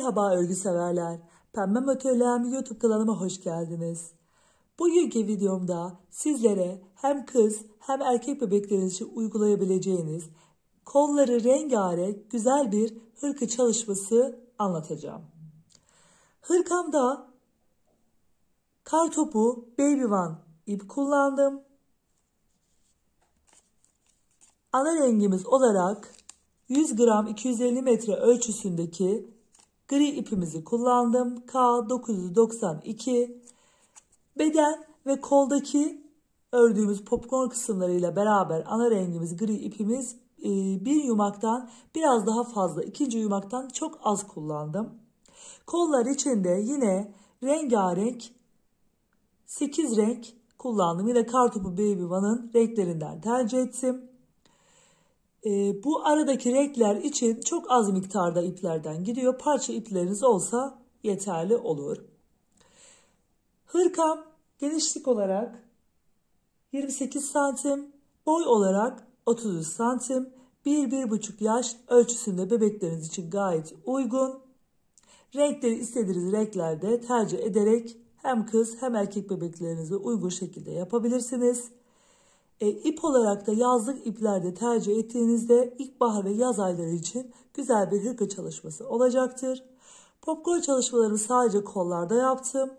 Merhaba örgü severler. Pembe Atölyem YouTube kanalıma hoş geldiniz. Bugünkü videomda sizlere hem kız hem erkek bebekleriniz için uygulayabileceğiniz kolları rengarenk güzel bir hırka çalışması anlatacağım. Hırkamda kartopu Baby One ip kullandım. Ana rengimiz olarak 100 gram 250 metre ölçüsündeki gri ipimizi kullandım. K992. Beden ve koldaki ördüğümüz popcorn kısımlarıyla beraber ana rengimiz gri ipimiz bir yumaktan biraz daha fazla, ikinci yumaktan çok az kullandım. Kollar içinde yine rengarenk 8 renk kullandım. Yine Kartopu Baby One'ın renklerinden tercih ettim. Bu aradaki renkler için çok az miktarda iplerden gidiyor. Parça ipleriniz olsa yeterli olur. Hırkam genişlik olarak 28 santim, boy olarak 33 santim, 1-1,5 yaş ölçüsünde bebekleriniz için gayet uygun. Renkleri istediğiniz renklerde tercih ederek hem kız hem erkek bebeklerinize uygun şekilde yapabilirsiniz. İp olarak da yazlık iplerde tercih ettiğinizde ilkbahar ve yaz ayları için güzel bir hırka çalışması olacaktır. Popcorn çalışmalarını sadece kollarda yaptım.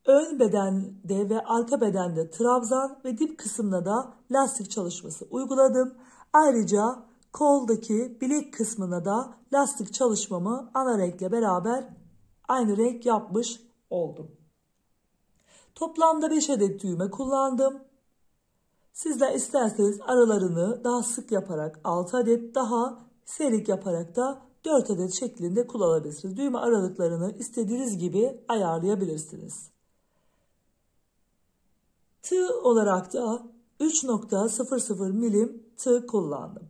Ön bedende ve arka bedende trabzan ve dip kısmına da lastik çalışması uyguladım. Ayrıca koldaki bilek kısmına da lastik çalışmamı ana renkle beraber aynı renk yapmış oldum. Toplamda 5 adet düğme kullandım. Sizler isterseniz aralarını daha sık yaparak 6 adet, daha seyrek yaparak da 4 adet şeklinde kullanabilirsiniz. Düğme aralıklarını istediğiniz gibi ayarlayabilirsiniz. Tığ olarak da 3.00 milim tığ kullandım.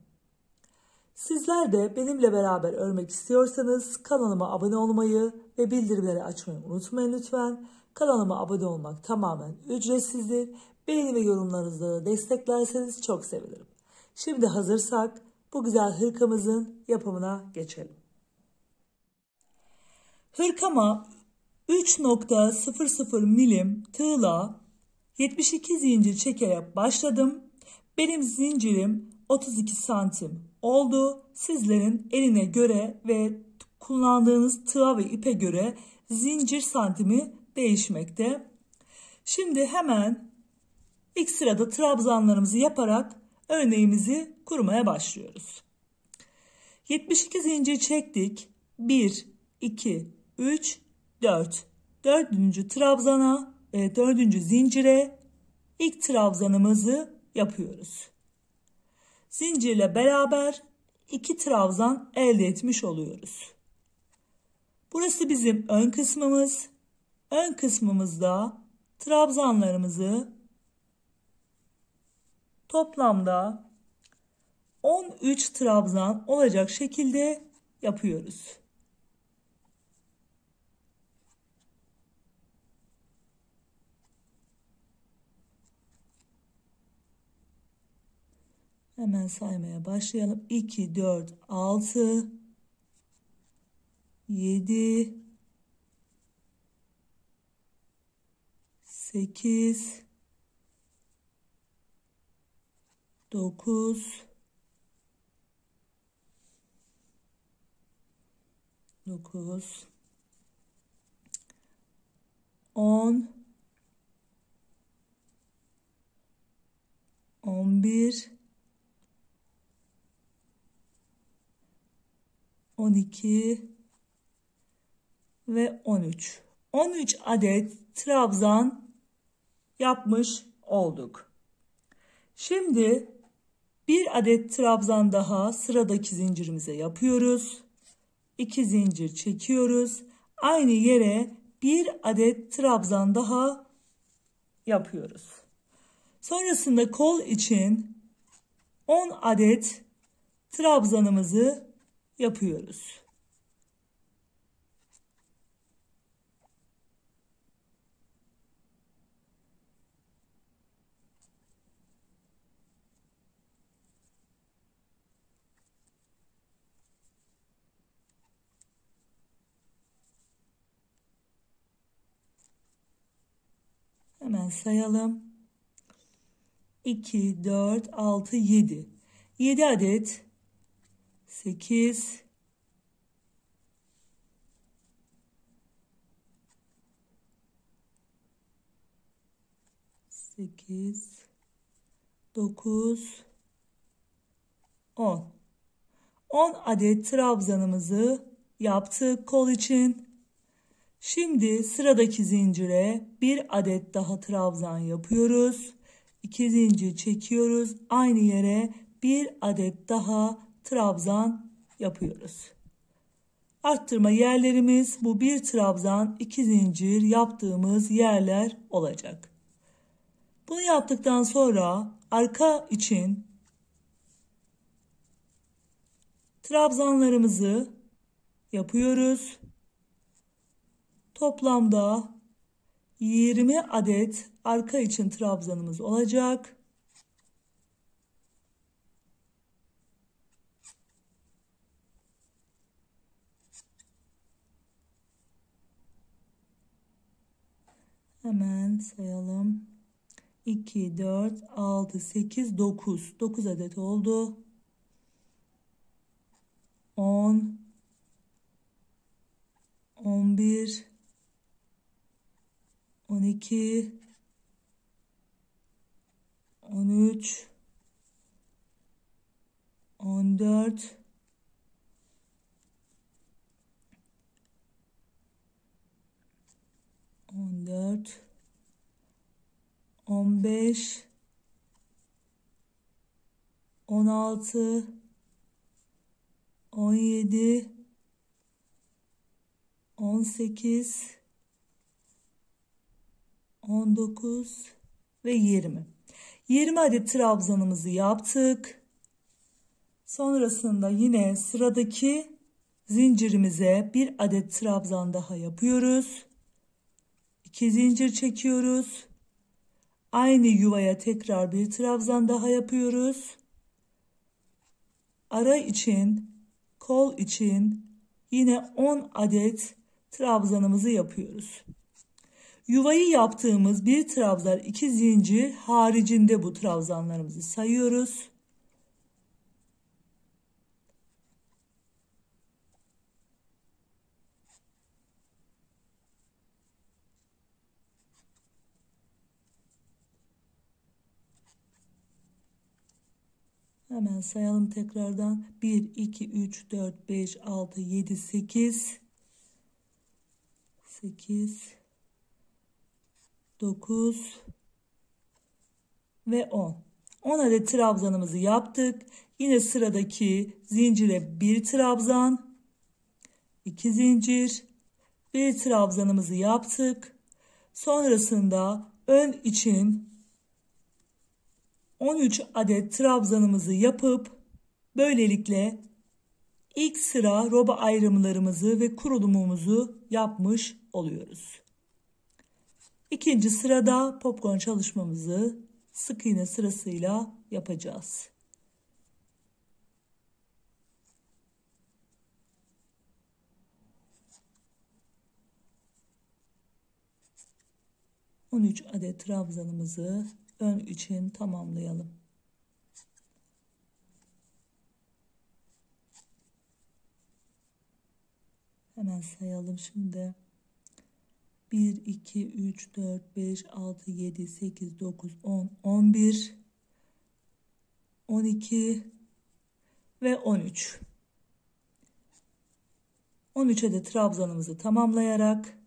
Sizler de benimle beraber örmek istiyorsanız kanalıma abone olmayı ve bildirimleri açmayı unutmayın lütfen. Kanalıma abone olmak tamamen ücretsizdir. Beğeni ve yorumlarınızla da desteklerseniz çok sevinirim. Şimdi hazırsak bu güzel hırkamızın yapımına geçelim. Hırkama 3.00 milim tığla 72 zincir çekerek başladım. Benim zincirim 32 santim oldu. Sizlerin eline göre ve kullandığınız tığa ve ipe göre zincir santimi değişmekte. Şimdi hemen ilk sırada trabzanlarımızı yaparak örneğimizi kurmaya başlıyoruz. 72 zincir çektik. 1, 2, 3, 4. Dördüncü trabzana, dördüncü zincire ilk trabzanımızı yapıyoruz. Zincirle beraber 2 trabzan elde etmiş oluyoruz. Burası bizim ön kısmımız. Ön kısmımızda trabzanlarımızı toplamda 13 trabzan olacak şekilde yapıyoruz. Hemen saymaya başlayalım. 2, 4, 6, 7, 8, 9, 10, 11, 12 ve 13. 13 adet trabzan yapmış olduk. Şimdi bir adet trabzan daha sıradaki zincirimize yapıyoruz. 2 zincir çekiyoruz. Aynı yere bir adet trabzan daha yapıyoruz. Sonrasında kol için 10 adet trabzanımızı yapıyoruz. Hemen sayalım. 2, 4, 6, 7. 7 adet 8, 8, 9, 10. 10 adet trabzanımızı yaptık kol için. Şimdi sıradaki zincire bir adet daha trabzan yapıyoruz. 2 zincir çekiyoruz. Aynı yere bir adet daha trabzan yapıyoruz. Arttırma yerlerimiz bu bir trabzan 2 zincir yaptığımız yerler olacak. Bunu yaptıktan sonra arka için trabzanlarımızı yapıyoruz. Toplamda 20 adet arka için trabzanımız olacak. Hemen sayalım. 2, 4, 6, 8, 9. 9 adet oldu. 10, 11, 12, 13, 14, 14, 15, 16, 17, 18, 19 ve 20. 20 adet trabzanımızı yaptık. Sonrasında yine sıradaki zincirimize bir adet trabzan daha yapıyoruz. 2 zincir çekiyoruz. Aynı yuvaya tekrar bir trabzan daha yapıyoruz. Ara için, kol için yine 10 adet trabzanımızı yapıyoruz. Yuvayı yaptığımız bir trabzan 2 zincir haricinde bu trabzanlarımızı sayıyoruz. Hemen sayalım tekrardan. 1, 2, 3, 4, 5, 6, 7, 8, 8, 9 ve 10. 10 adet trabzanımızı yaptık. Yine sıradaki zincire bir trabzan, 2 zincir, bir trabzanımızı yaptık. Sonrasında ön için 13 adet trabzanımızı yapıp böylelikle ilk sıra roba ayrımlarımızı ve kurulumumuzu yapmış oluyoruz. İkinci sırada popcorn çalışmamızı sık iğne sırasıyla yapacağız. ...13 adet trabzanımızı ön için tamamlayalım. Hemen sayalım şimdi. 1, 2, 3, 4, 5, 6, 7, 8, 9, 10, 11, 12 ve 13. 13 adet trabzanımızı tamamlayarak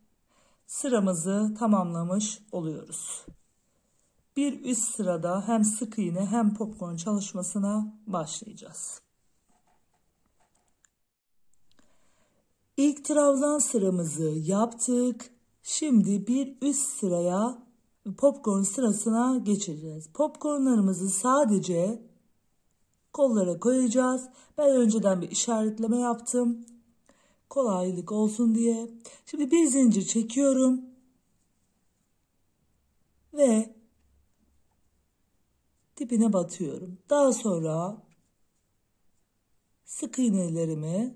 sıramızı tamamlamış oluyoruz. Bir üst sırada hem sık iğne hem popcorn çalışmasına başlayacağız. İlk trabzan sıramızı yaptık. Şimdi bir üst sıraya popcorn sırasına geçeceğiz. Popcornlarımızı sadece kollara koyacağız. Ben önceden bir işaretleme yaptım. Kolaylık olsun diye. Şimdi bir zincir çekiyorum. Ve dibine batıyorum. Daha sonra sık iğnelerimi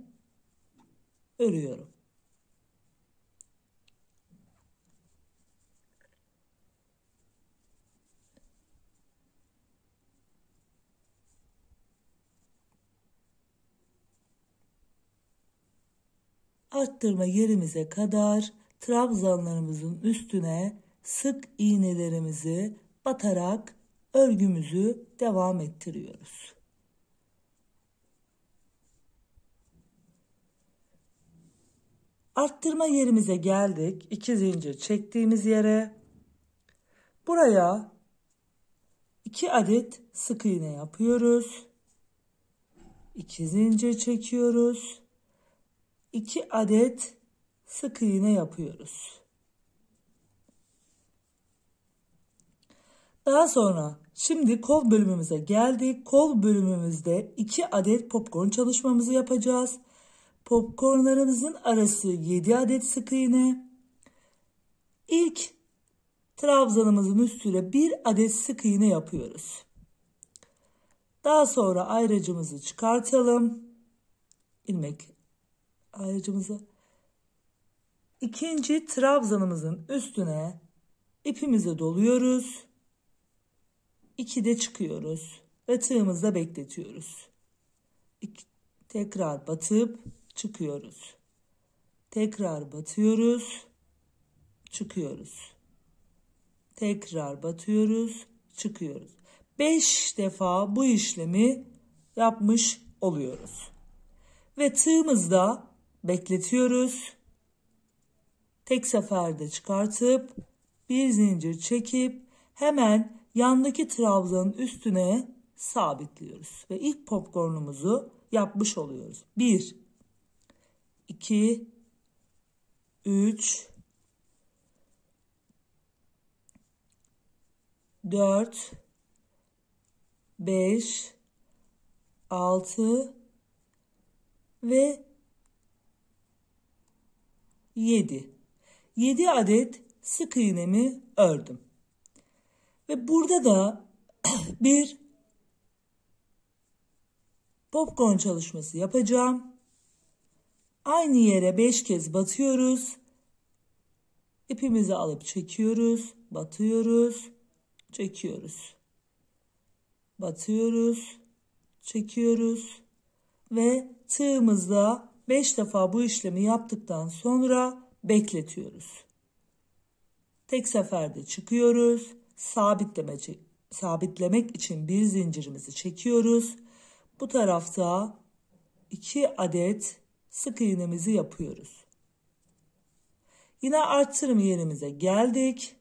örüyorum. arttırma yerimize kadar trabzanlarımızın üstüne sık iğnelerimizi batarak örgümüzü devam ettiriyoruz. Arttırma yerimize geldik. 2 zincir çektiğimiz yere. Buraya 2 adet sık iğne yapıyoruz. 2 zincir çekiyoruz. 2 adet sık iğne yapıyoruz. Daha sonra şimdi kol bölümümüze geldik. Kol bölümümüzde 2 adet popcorn çalışmamızı yapacağız. Popcornlarımızın arası 7 adet sık iğne. İlk trabzanımızın üstüne 1 adet sık iğne yapıyoruz. Daha sonra ayracımızı çıkartalım. İlmek ayracımızı. İkinci trabzanımızın üstüne ipimizi doluyoruz. 2 de çıkıyoruz ve tığımızda bekletiyoruz. Tekrar batıp çıkıyoruz. Tekrar batıyoruz, çıkıyoruz. Tekrar batıyoruz, çıkıyoruz. 5 defa bu işlemi yapmış oluyoruz. Ve tığımızda bekletiyoruz. Tek seferde çıkartıp bir zincir çekip hemen yandaki trabzanın üstüne sabitliyoruz. Ve ilk popcornumuzu yapmış oluyoruz. 1, 2, 3, 4, 5, 6 ve 7. 7 adet sık iğnemi ördüm. Ve burada da bir popcorn çalışması yapacağım. Aynı yere 5 kez batıyoruz. İpimizi alıp çekiyoruz, batıyoruz, çekiyoruz. Batıyoruz, çekiyoruz ve tığımızda 5 defa bu işlemi yaptıktan sonra bekletiyoruz. Tek seferde çıkıyoruz. Sabitlemek için bir zincirimizi çekiyoruz. Bu tarafta 2 adet sık iğnemizi yapıyoruz. Yine arttırım yerimize geldik.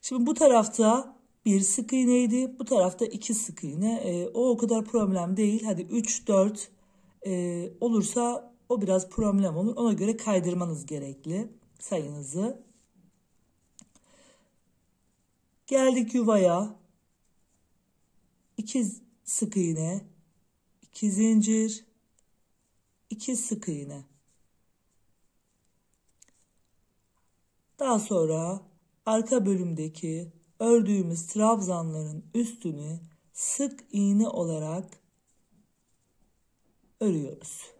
Şimdi bu tarafta bir sık iğneydi. Bu tarafta 2 sık iğne. O kadar problem değil. Hadi 3, 4 olursa o biraz problem olur. Ona göre kaydırmanız gerekli sayınızı. Geldik yuvaya. 2 sık iğne, 2 zincir, 2 sık iğne. Daha sonra arka bölümdeki ördüğümüz trabzanların üstünü sık iğne olarak örüyoruz.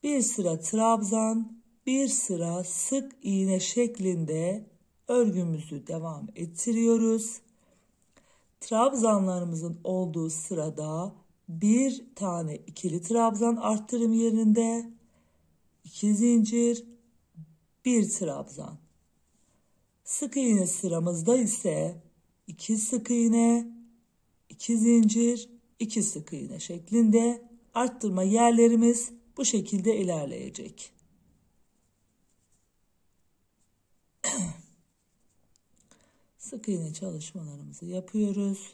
Bir sıra trabzan, bir sıra sık iğne şeklinde örgümüzü devam ettiriyoruz. Trabzanlarımızın olduğu sırada bir tane ikili trabzan arttırım yerinde, 2 zincir, 1 trabzan. Sık iğne sıramızda ise 2 sık iğne, 2 zincir, 2 sık iğne şeklinde arttırma yerlerimiz bu şekilde ilerleyecek. Sık iğne çalışmalarımızı yapıyoruz.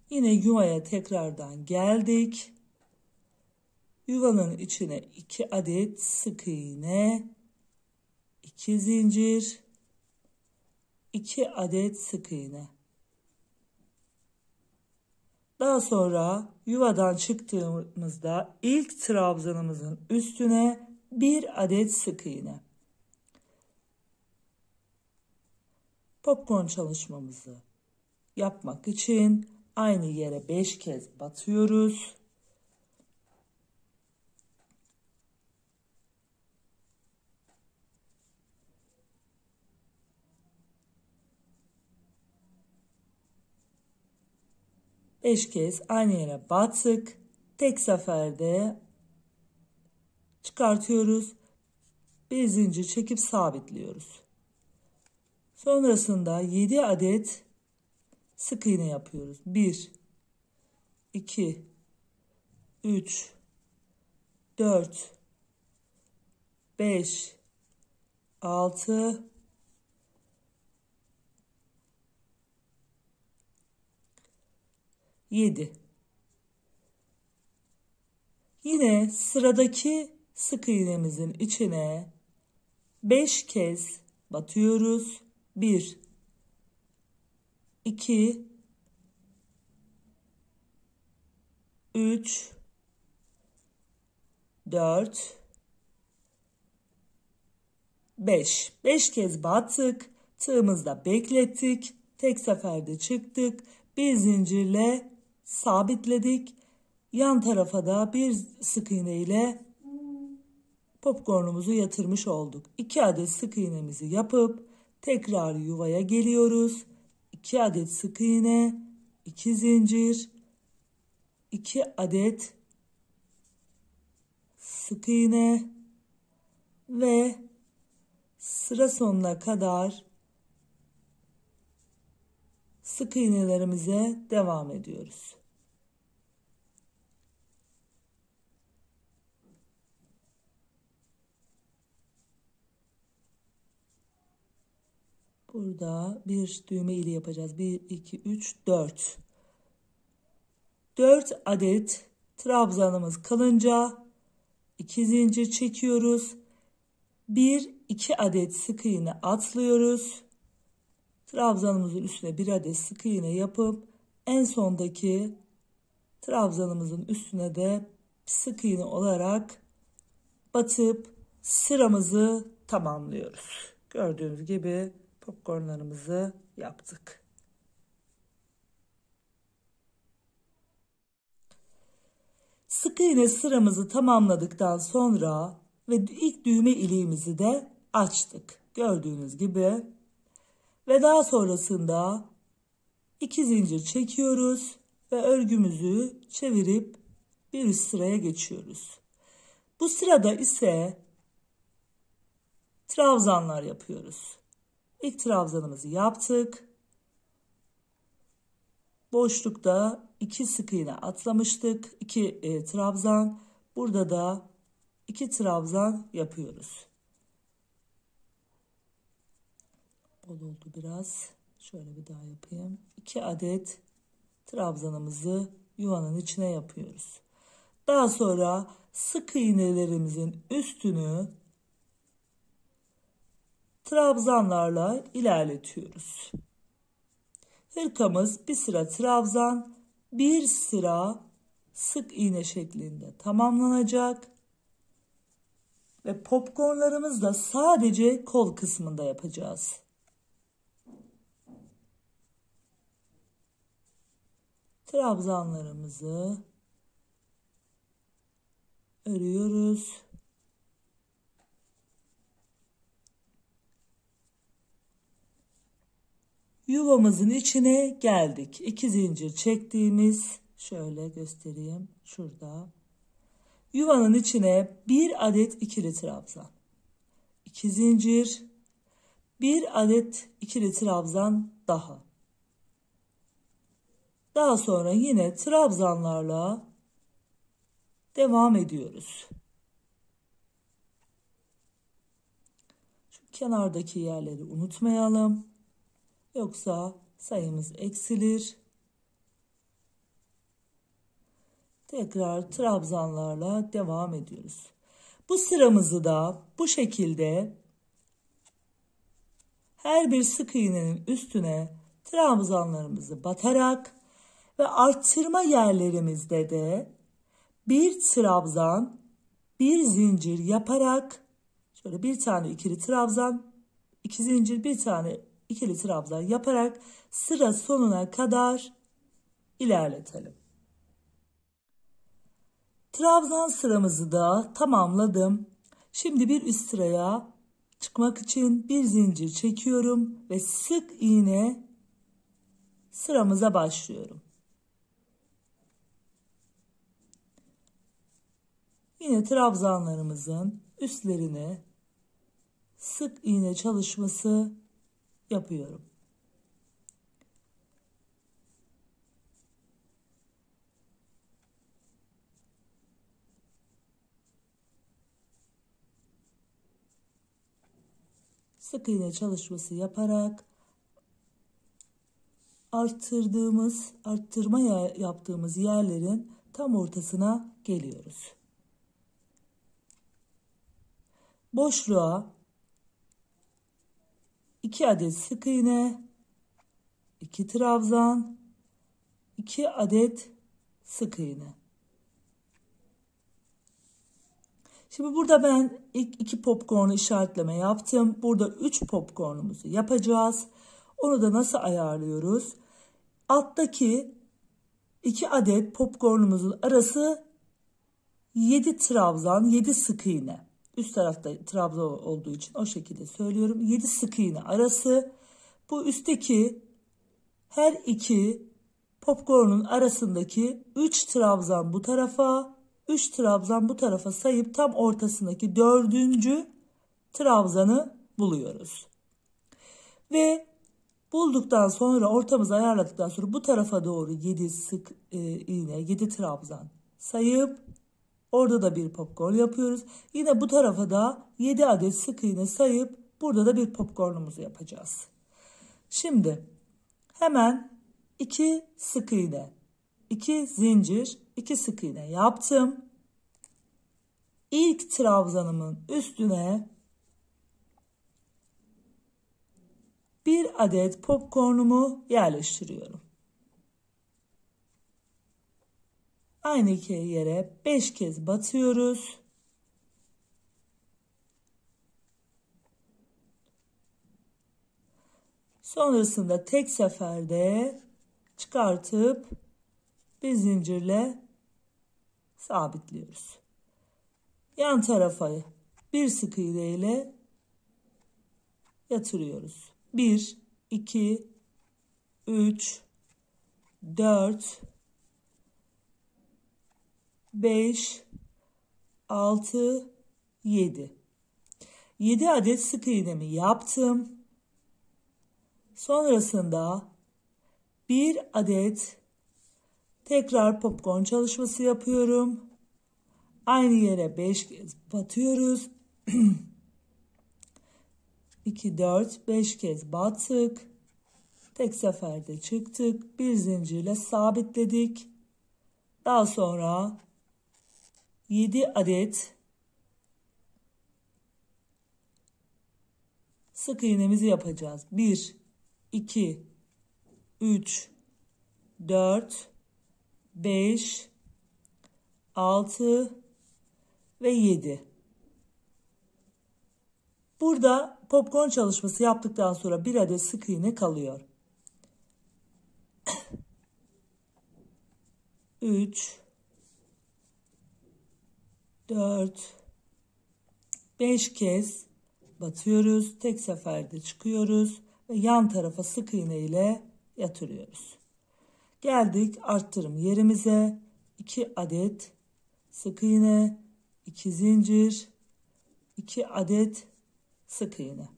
Yine yuvaya tekrardan geldik. Yuvanın içine 2 adet sık iğne, 2 zincir, 2 adet sık iğne. Daha sonra yuvadan çıktığımızda ilk trabzanımızın üstüne 1 adet sık iğne. Popcorn çalışmamızı yapmak için aynı yere 5 kez batıyoruz. Beş kez aynı yere battık. tek seferde çıkartıyoruz. Bir zincir çekip sabitliyoruz. Sonrasında 7 adet sık iğne yapıyoruz. 1 2 3 4 5 6 7. Yine sıradaki sık iğnemizin içine 5 kez batıyoruz. 1 2 3 4 5. 5 kez battık. Tığımızda beklettik. Tek seferde çıktık. Bir zincirle sabitledik. Yan tarafa da bir sık iğne ile popcornumuzu yatırmış olduk. 2 adet sık iğnemizi yapıp tekrar yuvaya geliyoruz. 2 adet sık iğne, 2 zincir, 2 adet sık iğne ve sıra sonuna kadar sık iğnelerimize devam ediyoruz. Burada bir düğme ili yapacağız. 1, 2, 3, 4. 4 adet trabzanımız kalınca 2 zincir çekiyoruz. 1, 2 adet sık iğne atlıyoruz. Trabzanımızın üstüne 1 adet sık iğne yapıp en sondaki trabzanımızın üstüne de sık iğne olarak batıp sıramızı tamamlıyoruz. Gördüğünüz gibi popcornlarımızı yaptık. Sık iğne sıramızı tamamladıktan sonra ve ilk düğme iliğimizi de açtık. Gördüğünüz gibi. Ve daha sonrasında 2 zincir çekiyoruz ve örgümüzü çevirip bir üst sıraya geçiyoruz. Bu sırada ise trabzanlar yapıyoruz. İlk trabzanımızı yaptık. Boşlukta 2 sık iğne atlamıştık. 2 trabzan. Burada da 2 trabzan yapıyoruz. Bol oldu biraz. Şöyle bir daha yapayım. 2 adet trabzanımızı yuvanın içine yapıyoruz. Daha sonra sık iğnelerimizin üstünü trabzanlarla ilerletiyoruz. Hırkamız bir sıra trabzan, bir sıra sık iğne şeklinde tamamlanacak. Ve popcornlarımız da sadece kol kısmında yapacağız. Trabzanlarımızı örüyoruz. Yuvamızın içine geldik. 2 zincir çektiğimiz, şöyle göstereyim şurada. Yuvanın içine 1 adet ikili trabzan. 2 zincir, 1 adet ikili trabzan daha. Daha sonra yine trabzanlarla devam ediyoruz. Şu kenardaki yerleri unutmayalım. Yoksa sayımız eksilir. Tekrar trabzanlarla devam ediyoruz. Bu sıramızı da bu şekilde her bir sık iğnenin üstüne trabzanlarımızı batarak ve arttırma yerlerimizde de bir trabzan, bir zincir yaparak şöyle bir tane ikili trabzan, 2 zincir, bir tane ikili trabzan yaparak sıra sonuna kadar ilerletelim. Trabzan sıramızı da tamamladım. Şimdi bir üst sıraya çıkmak için bir zincir çekiyorum ve sık iğne sıramıza başlıyorum. Yine trabzanlarımızın üstlerine sık iğne çalışması yapıyorum. Sık iğne çalışması yaparak arttırma yaptığımız yerlerin tam ortasına geliyoruz. Boşluğa 2 adet sık iğne, 2 trabzan, 2 adet sık iğne. Şimdi burada ben ilk 2 popcorn'u işaretleme yaptım. Burada 3 popcorn'umuzu yapacağız. Onu da nasıl ayarlıyoruz? Alttaki 2 adet popcorn'umuzun arası 7 trabzan, 7 sık iğne. Üst tarafta trabzan olduğu için o şekilde söylüyorum. 7 sık iğne arası. Bu üstteki her 2 popcorn'un arasındaki 3 trabzan bu tarafa, 3 trabzan bu tarafa sayıp tam ortasındaki 4. trabzanı buluyoruz. Ve bulduktan sonra, ortamızı ayarladıktan sonra bu tarafa doğru 7 sık iğne, 7 trabzan sayıp orada da bir popcorn yapıyoruz. Yine bu tarafa da 7 adet sık iğne sayıp burada da bir popcornumuzu yapacağız. Şimdi hemen 2 sık iğne, 2 zincir, 2 sık iğne yaptım. İlk trabzanımın üstüne bir adet popcornumu yerleştiriyorum. Aynı yere 5 kez batıyoruz. Sonrasında tek seferde çıkartıp bir zincirle sabitliyoruz. Yan tarafa bir sık iğne ile yatırıyoruz. 1, 2, 3, 4, 5, 6, 7. 7 adet sık iğnemi yaptım. Sonrasında bir adet tekrar popcorn çalışması yapıyorum. Aynı yere 5 kez batıyoruz. 2, 4, 5 kez battık. Tek seferde çıktık. Bir zincirle sabitledik. Daha sonra 7 adet sık iğnemizi yapacağız. 1, 2, 3, 4, 5, 6 ve 7. Burada popcorn çalışması yaptıktan sonra bir adet sık iğne kalıyor. 3, 4, 5 kez batıyoruz. Tek seferde çıkıyoruz ve yan tarafa sık iğne ile yatırıyoruz. Geldik arttırım yerimize. 2 adet sık iğne, 2 zincir, 2 adet sık iğne.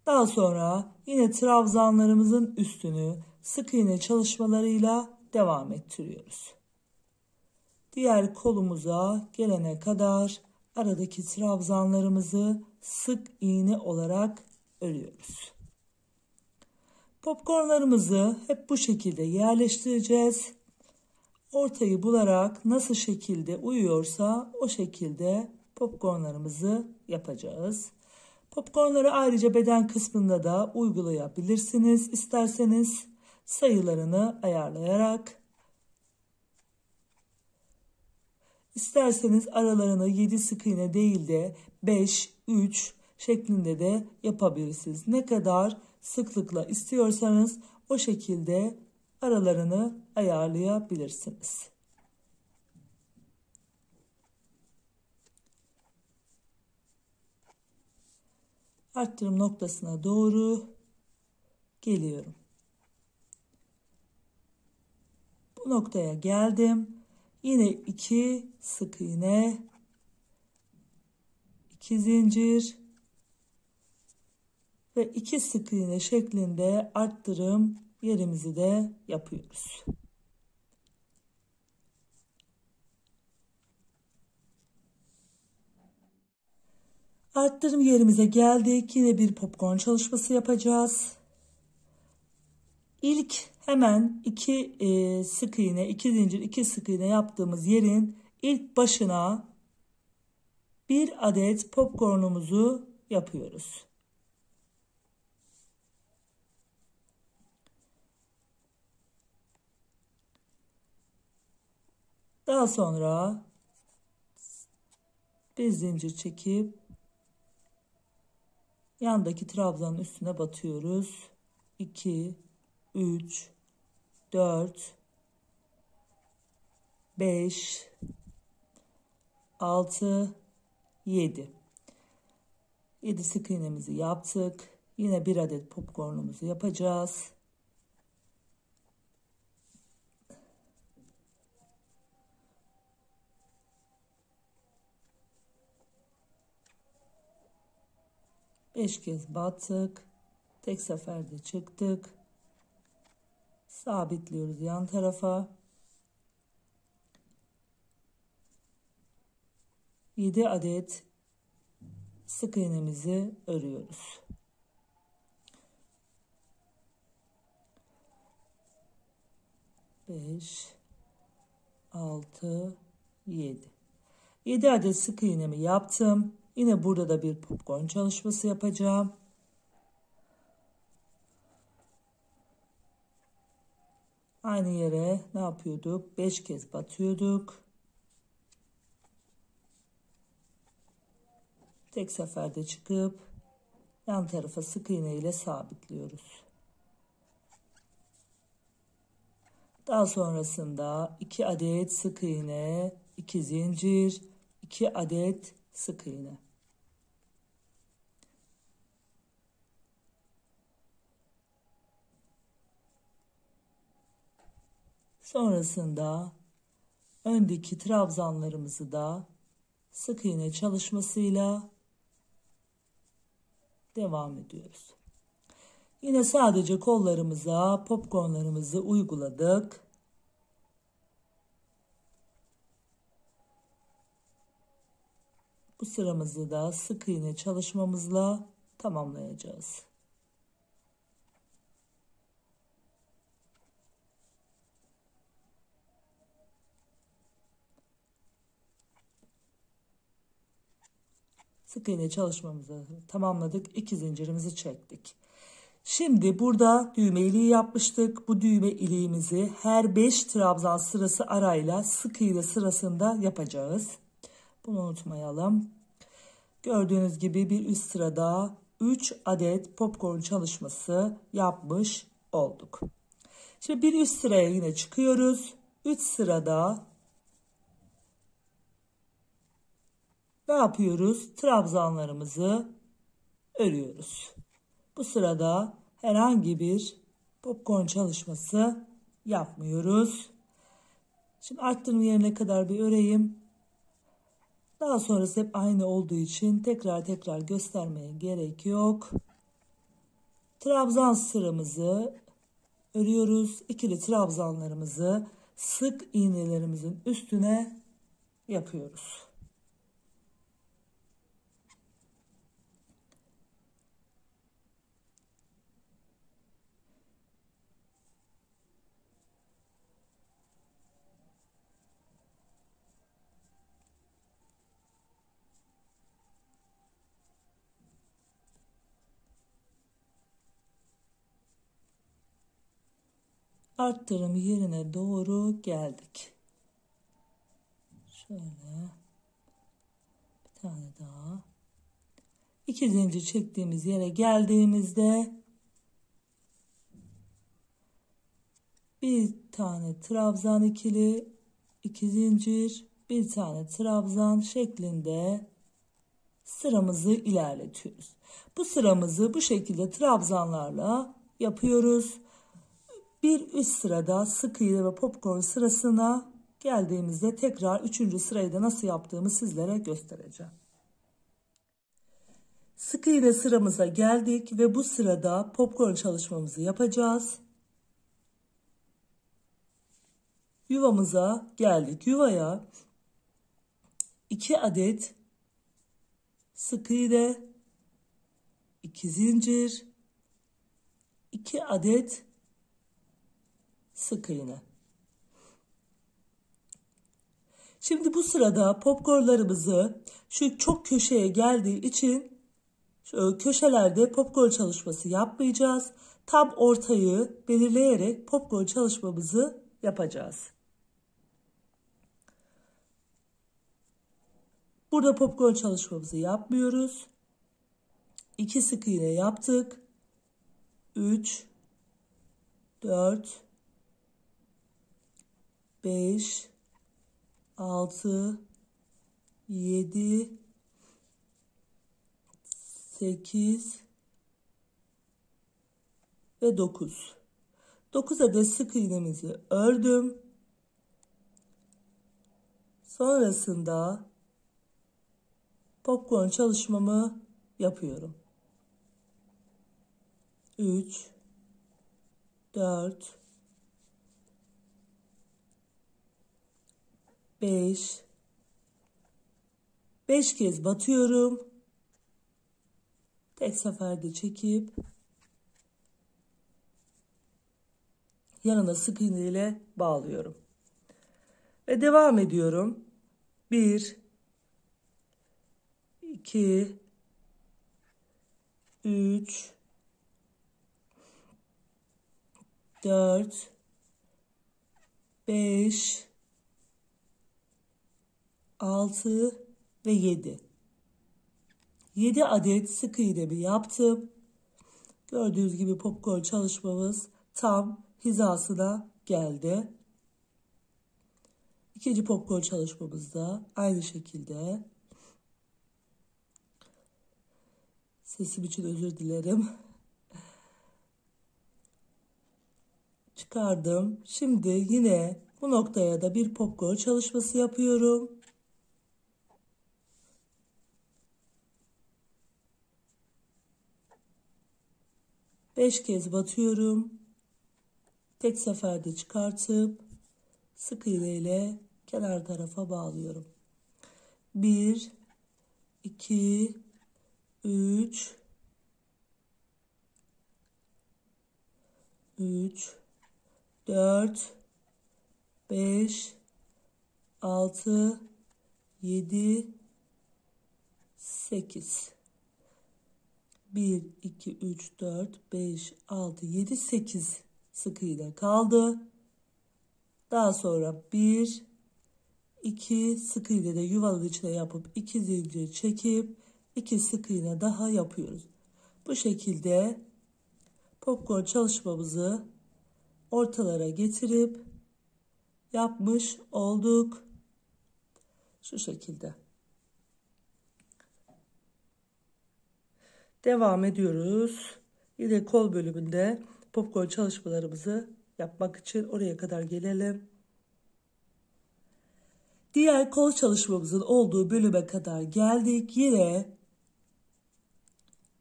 Daha sonra yine trabzanlarımızın üstünü sık iğne çalışmalarıyla devam ettiriyoruz. Diğer kolumuza gelene kadar aradaki trabzanlarımızı sık iğne olarak örüyoruz. Popcornlarımızı hep bu şekilde yerleştireceğiz. Ortayı bularak nasıl şekilde uyuyorsa o şekilde popcornlarımızı yapacağız. Popcornları ayrıca beden kısmında da uygulayabilirsiniz. İsterseniz sayılarını ayarlayarak, isterseniz aralarını 7 sık iğne değil de 5, 3 şeklinde de yapabilirsiniz. Ne kadar sıklıkla istiyorsanız o şekilde aralarını ayarlayabilirsiniz. Arttırım noktasına doğru geliyorum. Bu noktaya geldim. Yine 2 sık iğne, 2 zincir ve 2 sık iğne şeklinde arttırım yerimizi de yapıyoruz. Arttırım yerimize geldik. Yine bir popcorn çalışması yapacağız. İlk hemen 2 sık iğne, 2 zincir, 2 sık iğne yaptığımız yerin ilk başına bir adet popcornumuzu yapıyoruz. Daha sonra bir zincir çekip yandaki trabzanın üstüne batıyoruz. 2, 3, 4, 5, 6, 7. 7 sık iğnemizi yaptık. Yine bir adet popcornumuzu yapacağız. Beş kez battık. Tek seferde çıktık. Sabitliyoruz yan tarafa. 7 adet sık iğnemizi örüyoruz. Beş, 6, 7. 7 adet sık iğnemi yaptım. Yine burada da bir popcorn çalışması yapacağım. Aynı yere ne yapıyorduk? 5 kez batıyorduk. Tek seferde çıkıp yan tarafa sık iğne ile sabitliyoruz. Daha sonrasında 2 adet sık iğne, 2 zincir, 2 adet sık iğne. Sonrasında öndeki trabzanlarımızı da sık iğne çalışmasıyla devam ediyoruz. Yine sadece kollarımıza popcornlarımızı uyguladık. Bu sıramızı da sık iğne çalışmamızla tamamlayacağız. Sık iğne çalışmamızı tamamladık. 2 zincirimizi çektik. Şimdi burada düğme iliği yapmıştık. Bu düğme iliğimizi her 5 trabzan sırası arayla sık iğne sırasında yapacağız. Bunu unutmayalım. Gördüğünüz gibi bir üst sırada 3 adet popcorn çalışması yapmış olduk. Şimdi bir üst sıraya yine çıkıyoruz. 3 sırada ne yapıyoruz? Trabzanlarımızı örüyoruz. Bu sırada herhangi bir popcorn çalışması yapmıyoruz. Şimdi arttırma yerine kadar bir öreyim. Daha sonrası hep aynı olduğu için tekrar göstermeye gerek yok. Trabzan sıramızı örüyoruz. İkili trabzanlarımızı sık iğnelerimizin üstüne yapıyoruz. Arttırım yerine doğru geldik. Şöyle bir tane daha. 2 zincir çektiğimiz yere geldiğimizde bir tane trabzan ikili, 2 zincir, bir tane trabzan şeklinde sıramızı ilerletiyoruz. Bu sıramızı bu şekilde trabzanlarla yapıyoruz. Bir üst sırada sık iğne ve popcorn sırasına Geldiğimizde tekrar 3. sırayı da nasıl yaptığımı sizlere göstereceğim. Sık iğne sıramıza geldik ve bu sırada popcorn çalışmamızı yapacağız. Yuvamıza geldik. Yuvaya 2 adet sık iğne, 2 zincir, 2 adet sık iğne. Şimdi bu sırada popcornlarımızı şu çok köşeye geldiği için şu köşelerde popcorn çalışması yapmayacağız. Tam ortayı belirleyerek popcorn çalışmamızı yapacağız. Burada popcorn çalışmamızı yapmıyoruz. 2 sık iğne yaptık. 3, 4, 5, 6, 7, 8 ve 9. 9 adet sık iğnemizi ördüm. Sonrasında popcorn çalışmamı yapıyorum. 3, 4, 5 kez batıyorum. Tek seferde çekip yanına sık iğne ile bağlıyorum. Ve devam ediyorum. 1, 2, 3, 4, 5, 6 ve 7. 7 adet sık iğnemi yaptım. Gördüğünüz gibi popcorn çalışmamız tam hizasına geldi. İkinci popcorn çalışmamız da aynı şekilde. Sesim için özür dilerim. Çıkardım. Şimdi yine bu noktaya da bir popcorn çalışması yapıyorum. Beş kez batıyorum. Tek seferde çıkartıp sık iğne ile kenar tarafa bağlıyorum. 1, 2, 3, 4, 5, 6, 7, 8. 1, 2, 3, 4, 5, 6, 7, 8 sık iğne kaldı. Daha sonra 1, 2 sık iğne de yuvanın içine yapıp 2 zincir çekip 2 sık iğne daha yapıyoruz. Bu şekilde popcorn çalışmamızı ortalara getirip yapmış olduk. Şu şekilde. Devam ediyoruz. Yine kol bölümünde popcorn çalışmalarımızı yapmak için oraya kadar gelelim. Diğer kol çalışmamızın olduğu bölüme kadar geldik. Yine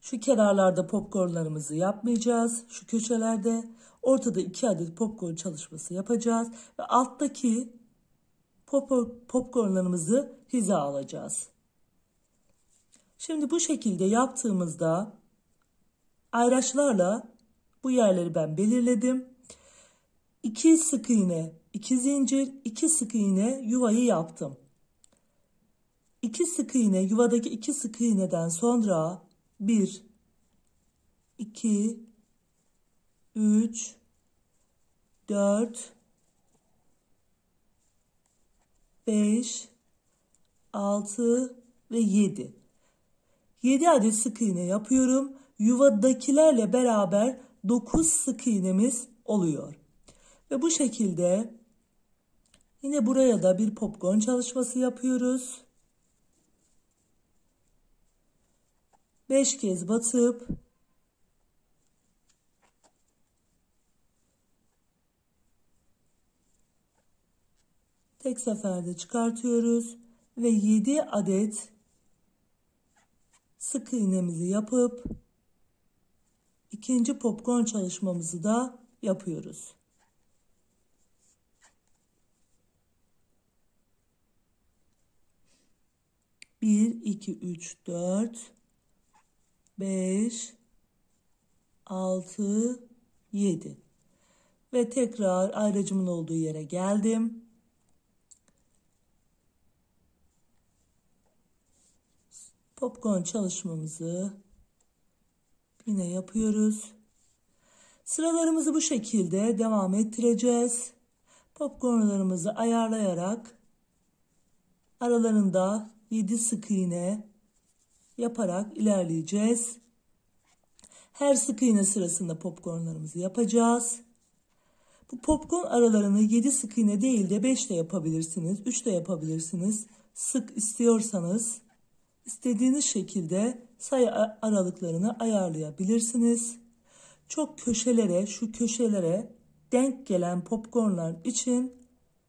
şu kenarlarda popcornlarımızı yapmayacağız. Şu köşelerde ortada 2 adet popcorn çalışması yapacağız. Ve alttaki popcornlarımızı hiza alacağız. Şimdi bu şekilde yaptığımızda ayraçlarla bu yerleri ben belirledim. 2 sık iğne, 2 zincir, 2 sık iğne yuvayı yaptım. 2 sık iğne, yuvadaki 2 sık iğneden sonra 1, 2, 3, 4, 5, 6 ve 7. 7 adet sık iğne yapıyorum. Yuvadakilerle beraber 9 sık iğnemiz oluyor. Ve bu şekilde yine buraya da bir popcorn çalışması yapıyoruz. 5 kez batıp tek seferde çıkartıyoruz ve 7 adet sık iğnemizi yapıp ikinci popcorn çalışmamızı da yapıyoruz. Bir, iki, üç, dört, 5, 6, 7 ve tekrar ayracımın olduğu yere geldim. Popcorn çalışmamızı yine yapıyoruz. Sıralarımızı bu şekilde devam ettireceğiz. Popcornlarımızı ayarlayarak aralarında 7 sık iğne yaparak ilerleyeceğiz. Her sık iğne sırasında popcornlarımızı yapacağız. Bu popcorn aralarını 7 sık iğne değil de 5 de yapabilirsiniz, 3 de yapabilirsiniz. Sık istiyorsanız istediğiniz şekilde sayı aralıklarını ayarlayabilirsiniz. Çok köşelere, şu köşelere denk gelen popcornlar için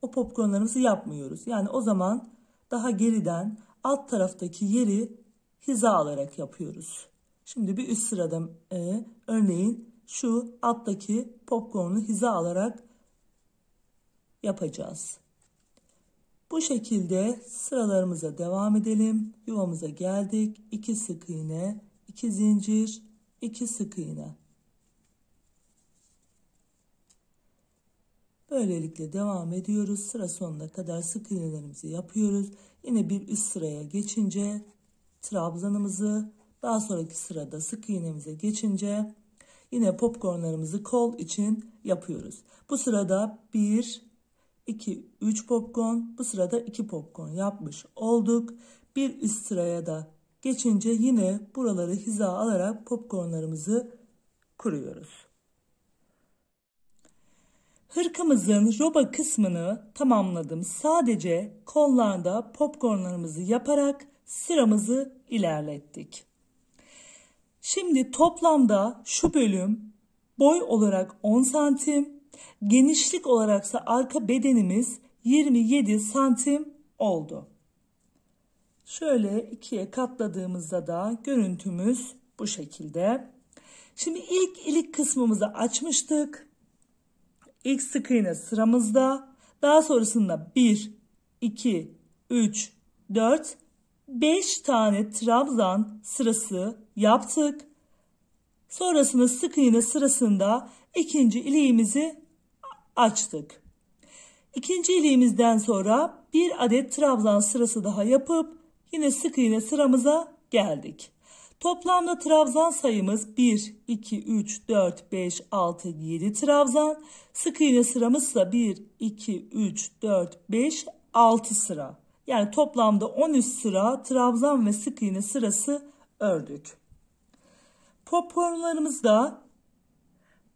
o popcornlarımızı yapmıyoruz. Yani o zaman daha geriden alt taraftaki yeri hiza alarak yapıyoruz. Şimdi bir üst sırada örneğin şu alttaki popcornu hiza alarak yapacağız. Bu şekilde sıralarımıza devam edelim. Yuvamıza geldik. 2 sık iğne, 2 zincir, 2 sık iğne. Böylelikle devam ediyoruz. Sıra sonuna kadar sık iğnelerimizi yapıyoruz. Yine bir üst sıraya geçince trabzanımızı, daha sonraki sırada sık iğnemize geçince yine popcornlarımızı kol için yapıyoruz. Bu sırada 1, 2, 3 popcorn, bu sırada 2 popcorn yapmış olduk. Bir üst sıraya da geçince yine buraları hiza alarak popcornlarımızı kuruyoruz. Hırkamızın roba kısmını tamamladım. Sadece kollarda popcornlarımızı yaparak sıramızı ilerlettik. Şimdi toplamda şu bölüm boy olarak 10 santim, genişlik olaraksa arka bedenimiz 27 santim oldu. Şöyle ikiye katladığımızda da görüntümüz bu şekilde. Şimdi ilk ilik kısmımızı açmıştık. İlk sık iğne sıramızda. Daha sonrasında 1, 2, 3, 4, 5 tane trabzan sırası yaptık. Sonrasında sık iğne sırasında ikinci iliğimizi açtık. İkinci iliğimizden sonra bir adet trabzan sırası daha yapıp yine sık iğne sıramıza geldik. Toplamda trabzan sayımız 1, 2, 3, 4, 5, 6, 7 trabzan. Sık iğne sıramız ise 1, 2, 3, 4, 5, 6 sıra. Yani toplamda 13 sıra trabzan ve sık iğne sırası ördük. Popcornlarımızda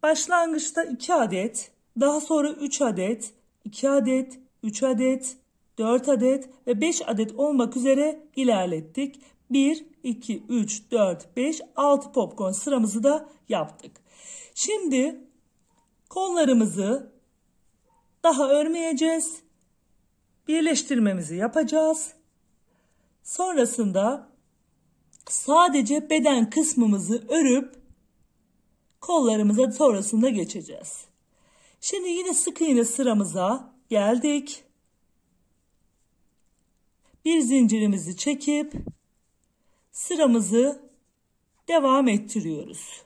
başlangıçta 2 adet, daha sonra 3 adet, 2 adet, 3 adet, 4 adet ve 5 adet olmak üzere ilerlettik. 1, 2, 3, 4, 5, 6 popcorn sıramızı da yaptık. Şimdi kollarımızı daha örmeyeceğiz. Birleştirmemizi yapacağız. Sonrasında sadece beden kısmımızı örüp kollarımıza sonrasında geçeceğiz. Şimdi yine sık iğne sıramıza geldik. Bir zincirimizi çekip sıramızı devam ettiriyoruz.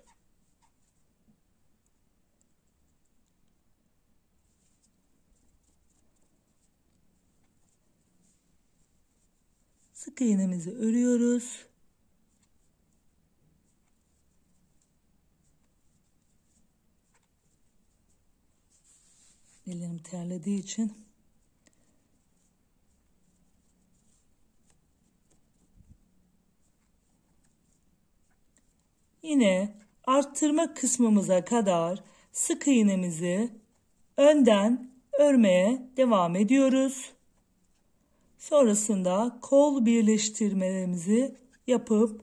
Sık iğnemizi örüyoruz. Ellerim terlediği için yine arttırma kısmımıza kadar sık iğnemizi önden örmeye devam ediyoruz. Sonrasında kol birleştirmelerimizi yapıp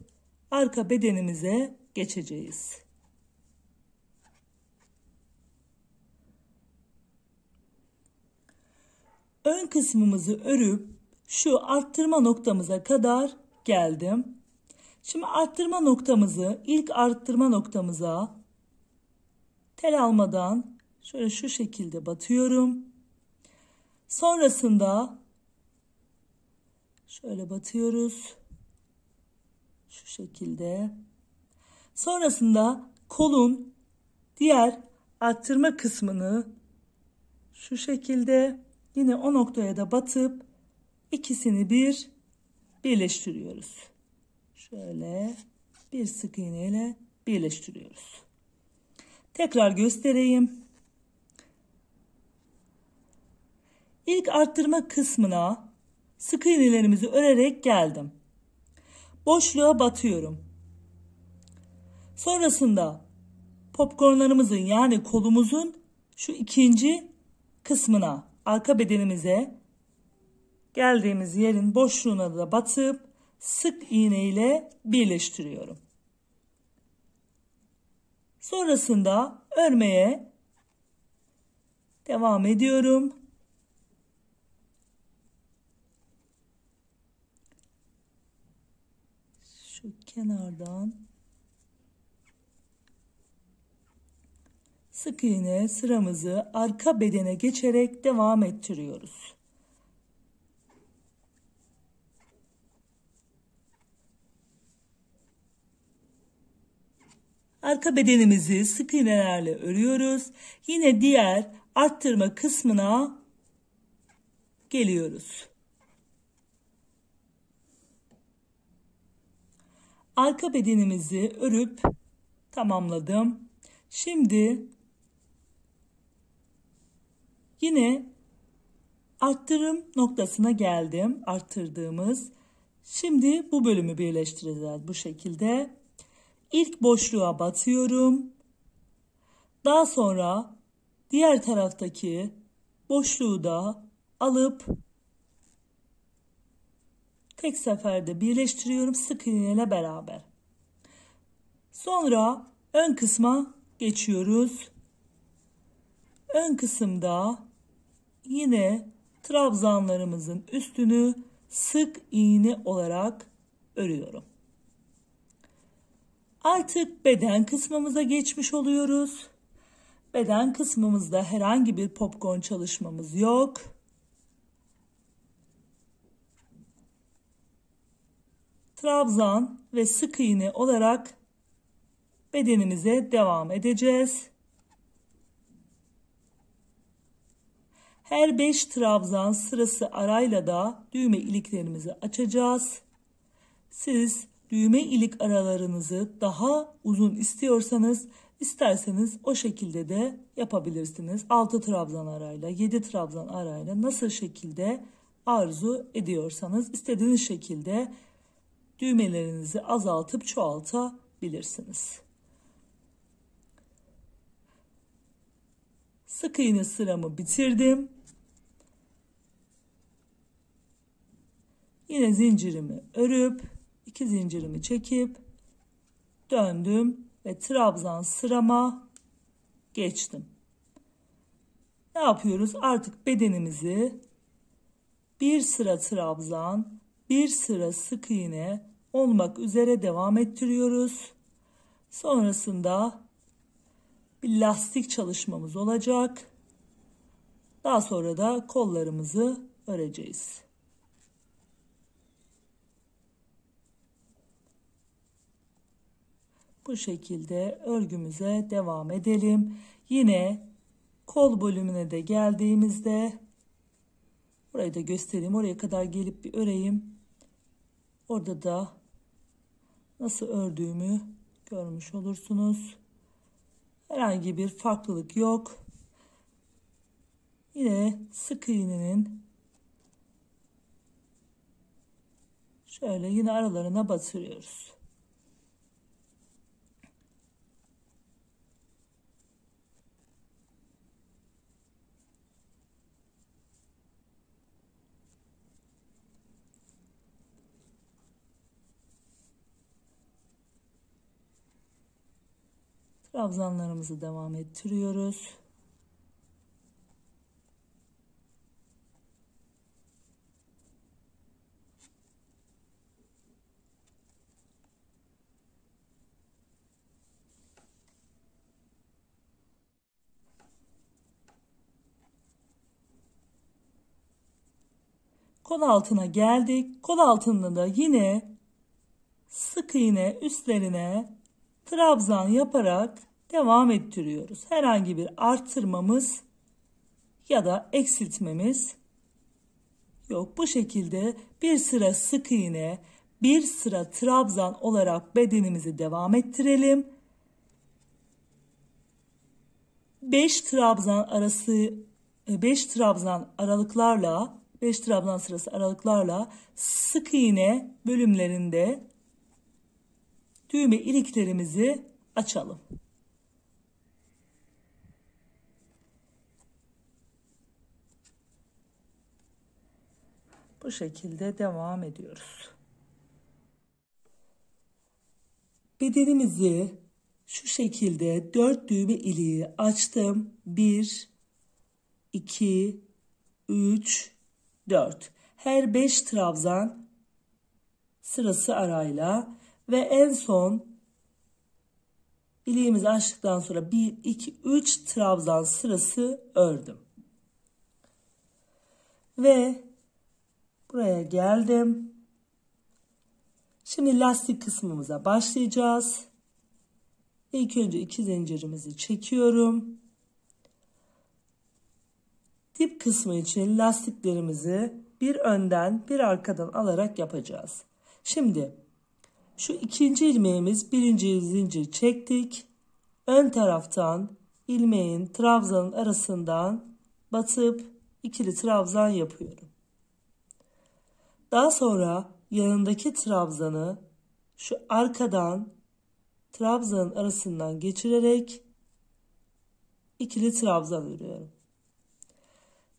arka bedenimize geçeceğiz. ön kısmımızı örüp şu arttırma noktamıza kadar geldim. Şimdi arttırma noktamızı, ilk arttırma noktamıza tel almadan şöyle şu şekilde batıyorum. Sonrasında şöyle batıyoruz. Şu şekilde. Sonrasında kolun diğer arttırma kısmını şu şekilde yine o noktaya da batıp ikisini birleştiriyoruz. Şöyle bir sık iğne ile birleştiriyoruz. Tekrar göstereyim. İlk arttırma kısmına sık iğnelerimizi örerek geldim. Boşluğa batıyorum. Sonrasında popcornlarımızın yani kolumuzun şu ikinci kısmına, arka bedenimize geldiğimiz yerin boşluğuna da batıp sık iğne ile birleştiriyorum. Sonrasında örmeye devam ediyorum. Şu kenardan sık iğne sıramızı arka bedene geçerek devam ettiriyoruz. Arka bedenimizi sık iğnelerle örüyoruz. Yine diğer arttırma kısmına geliyoruz. Arka bedenimizi örüp tamamladım. Şimdi yine arttırım noktasına geldim. Arttırdığımız. Şimdi bu bölümü birleştireceğiz bu şekilde. İlk boşluğa batıyorum. Daha sonra diğer taraftaki boşluğu da alıp tek seferde birleştiriyorum sık iğne ile beraber. Sonra ön kısma geçiyoruz. Ön kısımda yine trabzanlarımızın üstünü sık iğne olarak örüyorum. Artık beden kısmımıza geçmiş oluyoruz. Beden kısmımızda herhangi bir popcorn çalışmamız yok. Trabzan ve sık iğne olarak bedenimize devam edeceğiz. Her 5 trabzan sırası arayla da düğme iliklerimizi açacağız. Siz düğme ilik aralarınızı daha uzun isterseniz o şekilde de yapabilirsiniz. 6 trabzan arayla, 7 trabzan arayla nasıl şekilde arzu ediyorsanız istediğiniz şekilde düğmelerinizi azaltıp çoğaltabilirsiniz. Sık iğne sıramı bitirdim. Yine zincirimi örüp 2 zincirimi çekip döndüm ve trabzan sırama geçtim. Ne yapıyoruz? Artık bedenimizi bir sıra trabzan, bir sıra sık iğne olmak üzere devam ettiriyoruz. Sonrasında bir lastik çalışmamız olacak. Daha sonra da kollarımızı öreceğiz. Bu şekilde örgümüze devam edelim. Yine kol bölümüne de geldiğimizde burayı da göstereyim. Oraya kadar gelip bir öreyim. Orada da nasıl ördüğümü görmüş olursunuz. Herhangi bir farklılık yok. Yine sık iğnenin şöyle yine aralarına batırıyoruz. Trabzanlarımızı devam ettiriyoruz. kol altına geldik. Kol altında da yine sık iğne üstlerine trabzan yaparak devam ettiriyoruz. Herhangi bir artırmamız ya da eksiltmemiz yok. Bu şekilde bir sıra sık iğne, bir sıra trabzan olarak bedenimizi devam ettirelim. 5 trabzan sırası aralıklarla sık iğne bölümlerinde düğme iliklerimizi açalım. Bu şekilde devam ediyoruz. Bedenimizi şu şekilde 4 düğme iliği açtım. 1, 2, 3, 4. Her 5 trabzan sırası arayla ve en son iliğimizi açtıktan sonra 1, 2, 3 trabzan sırası ördüm. Ve buraya geldim. Şimdi lastik kısmımıza başlayacağız. İlk önce 2 zincirimizi çekiyorum. Dip kısmı için lastiklerimizi bir önden bir arkadan alarak yapacağız. Şimdi şu ikinci ilmeğimiz, birinci zincir çektik. Ön taraftan ilmeğin trabzanın arasından batıp ikili trabzan yapıyorum. Daha sonra yanındaki trabzanı şu arkadan trabzanın arasından geçirerek ikili trabzan örüyorum.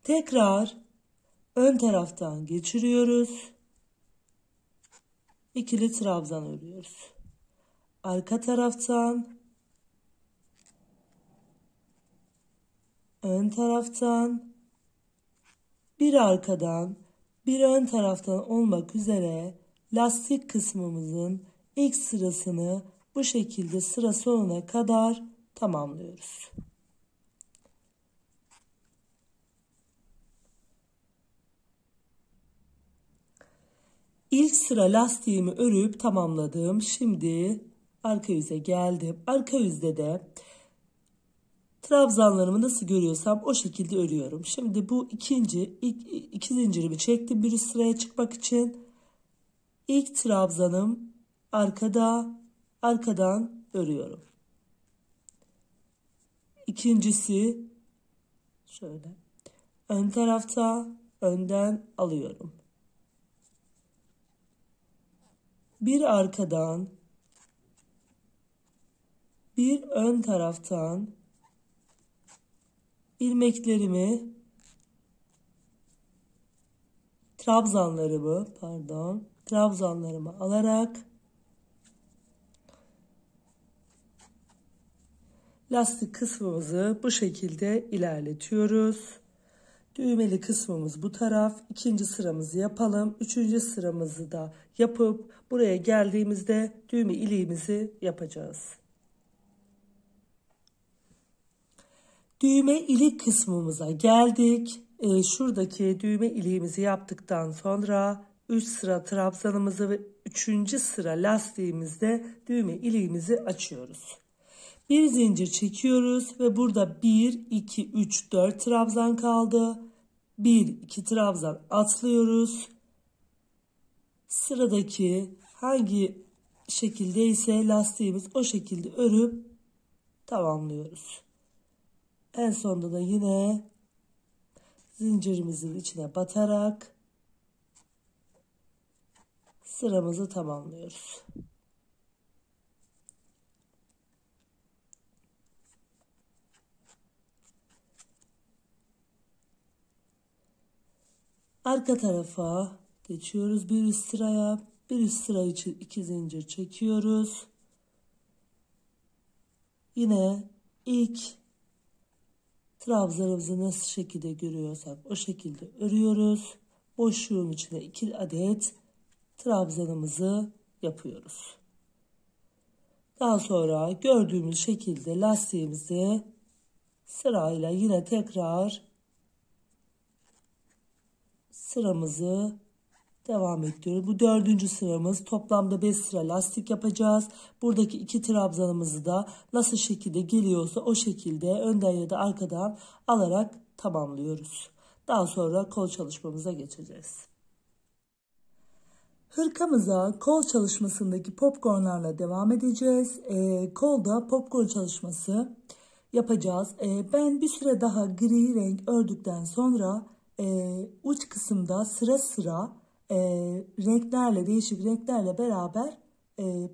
Tekrar ön taraftan geçiriyoruz. İkili trabzan örüyoruz. Arka taraftan, ön taraftan, bir arkadan, bir ön taraftan olmak üzere lastik kısmımızın ilk sırasını bu şekilde sıra sonuna kadar tamamlıyoruz. İlk sıra lastiğimi örüp tamamladım. Şimdi arka yüze geldim. Arka yüzde de trabzanlarımı nasıl görüyorsam o şekilde örüyorum. Şimdi bu iki zincirimi çektim bir üst sıraya çıkmak için. İlk trabzanım arkada, arkadan örüyorum. İkincisi şöyle ön tarafta, önden alıyorum. Bir arkadan, bir ön taraftan ilmeklerimi, trabzanlarımı alarak lastik kısmımızı bu şekilde ilerletiyoruz. Düğmeli kısmımız bu taraf. İkinci sıramızı yapalım. Üçüncü sıramızı da yapıp buraya geldiğimizde düğme iliğimizi yapacağız. Düğme ilik kısmımıza geldik. Şuradaki düğme iliğimizi yaptıktan sonra 3 sıra trabzanımızı ve 3. sıra lastiğimizde düğme iliğimizi açıyoruz. Bir zincir çekiyoruz ve burada 1, 2, 3, 4 trabzan kaldı. 1, 2 trabzan atlıyoruz. Sıradaki hangi şekildeyse lastiğimiz o şekilde örüp tamamlıyoruz. En sonunda da yine zincirimizin içine batarak sıramızı tamamlıyoruz. Arka tarafa geçiyoruz bir üst sıraya. Bir üst sıra için 2 zincir çekiyoruz. Yine ilk trabzanımızı nasıl şekilde görüyorsak o şekilde örüyoruz. Boşluğun içine 2 adet trabzanımızı yapıyoruz. Daha sonra gördüğümüz şekilde lastiğimizi sırayla yine tekrar sıramızı devam ettiriyoruz. Bu 4. sıramız. Toplamda 5 sıra lastik yapacağız. Buradaki 2 trabzanımızı da nasıl şekilde geliyorsa o şekilde önden ya da arkadan alarak tamamlıyoruz. Daha sonra kol çalışmamıza geçeceğiz. Hırkamıza kol çalışmasındaki popcornlarla devam edeceğiz. Kolda popcorn çalışması yapacağız. Ben bir süre daha gri renk ördükten sonra uç kısımda sıra sıra renklerle, değişik renklerle beraber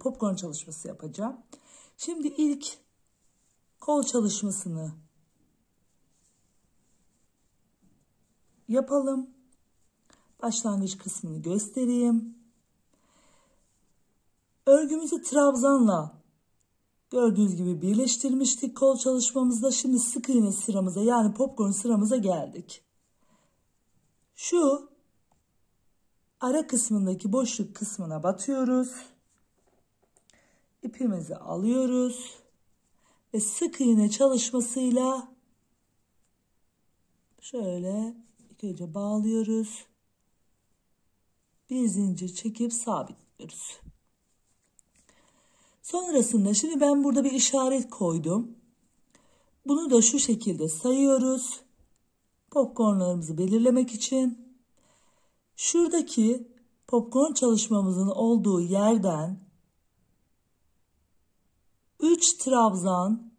popcorn çalışması yapacağım. Şimdi ilk kol çalışmasını yapalım. Başlangıç kısmını göstereyim. Örgümüzü trabzanla gördüğünüz gibi birleştirmiştik kol çalışmamızda. Şimdi sık iğne sıramıza, yani popcorn sıramıza geldik. Şu ara kısmındaki boşluk kısmına batıyoruz. İpimizi alıyoruz ve sık iğne çalışmasıyla şöyle ilk önce bağlıyoruz. Bir zincir çekip sabitliyoruz. Sonrasında şimdi ben burada bir işaret koydum. Bunu da şu şekilde sayıyoruz. Popcornlarımızı belirlemek için. Şuradaki popcorn çalışmamızın olduğu yerden 3 trabzan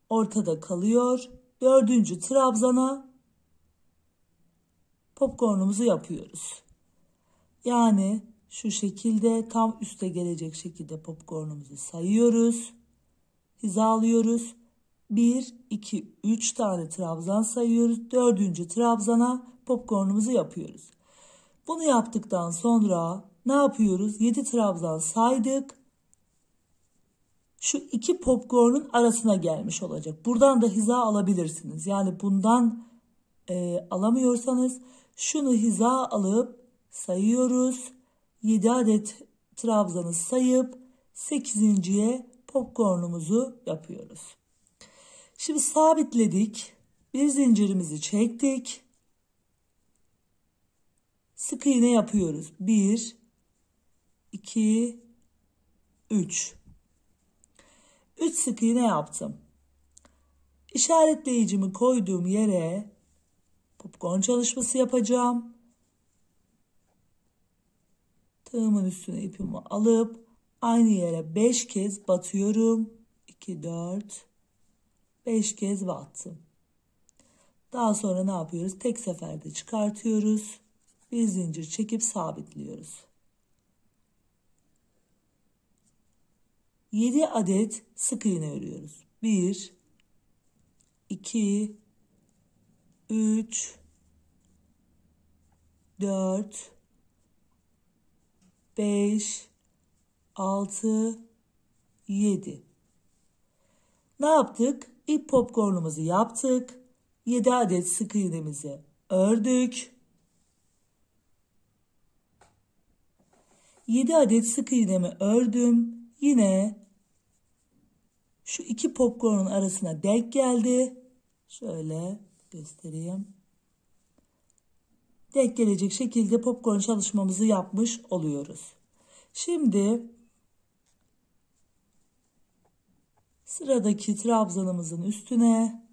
ortada kalıyor. 4. trabzana popcornumuzu yapıyoruz. Yani şu şekilde tam üste gelecek şekilde popcornumuzu sayıyoruz. Hizalıyoruz. 1, 2, 3 tane trabzan sayıyoruz. 4. trabzana popcornumuzu yapıyoruz. Bunu yaptıktan sonra ne yapıyoruz? 7 trabzan saydık. Şu 2 popcornun arasına gelmiş olacak. Buradan da hiza alabilirsiniz. Yani bundan alamıyorsanız şunu hiza alıp sayıyoruz. 7 adet trabzanı sayıp 8.'ye popcornumuzu yapıyoruz. Şimdi sabitledik. Bir zincirimizi çektik. Sık iğne yapıyoruz. 1, 2, 3. 3 sık iğne yaptım. İşaretleyicimi koyduğum yere popcorn çalışması yapacağım. Tığımın üstüne ipimi alıp aynı yere 5 kez batıyorum. 2, 4, 5 kez battım. Daha sonra ne yapıyoruz? Tek seferde çıkartıyoruz. Bir zincir çekip sabitliyoruz. 7 adet sık iğne örüyoruz. 1, 2, 3, 4, 5, 6, 7. Ne yaptık? İlk popcornumuzu yaptık. 7 adet sık iğnemizi ördük. 7 adet sık iğnemi ördüm. Yine şu 2 popcornun arasına denk geldi. Şöyle göstereyim. Denk gelecek şekilde popcorn çalışmamızı yapmış oluyoruz. Şimdi sıradaki trabzanımızın üstüne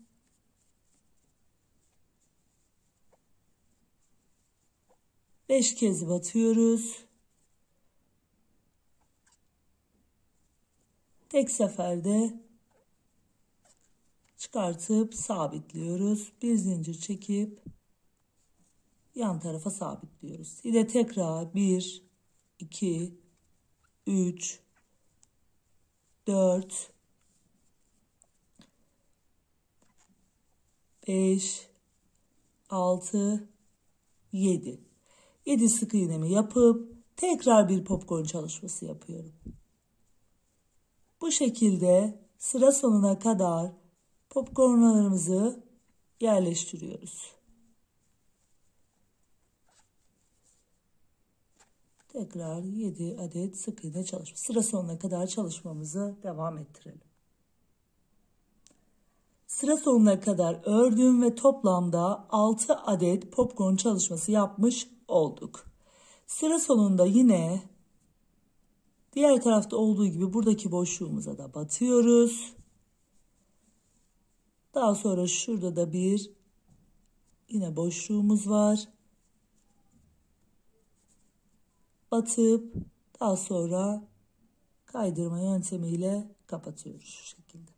beş kez batıyoruz. Tek seferde çıkartıp sabitliyoruz. Bir zincir çekip yan tarafa sabitliyoruz. Yine tekrar 1, 2, 3, 4, 5, 6, 7. 7 sık iğnemi yapıp tekrar bir popcorn çalışması yapıyorum. Bu şekilde sıra sonuna kadar popcornlarımızı yerleştiriyoruz. Tekrar 7 adet sık iğne çalışma. Sıra sonuna kadar çalışmamızı devam ettirelim. Sıra sonuna kadar ördüm ve toplamda 6 adet popcorn çalışması yapmış olduk. Sıra sonunda yine diğer tarafta olduğu gibi buradaki boşluğumuza da batıyoruz. Daha sonra şurada da bir yine boşluğumuz var. Batıp daha sonra kaydırma yöntemiyle kapatıyoruz şu şekilde.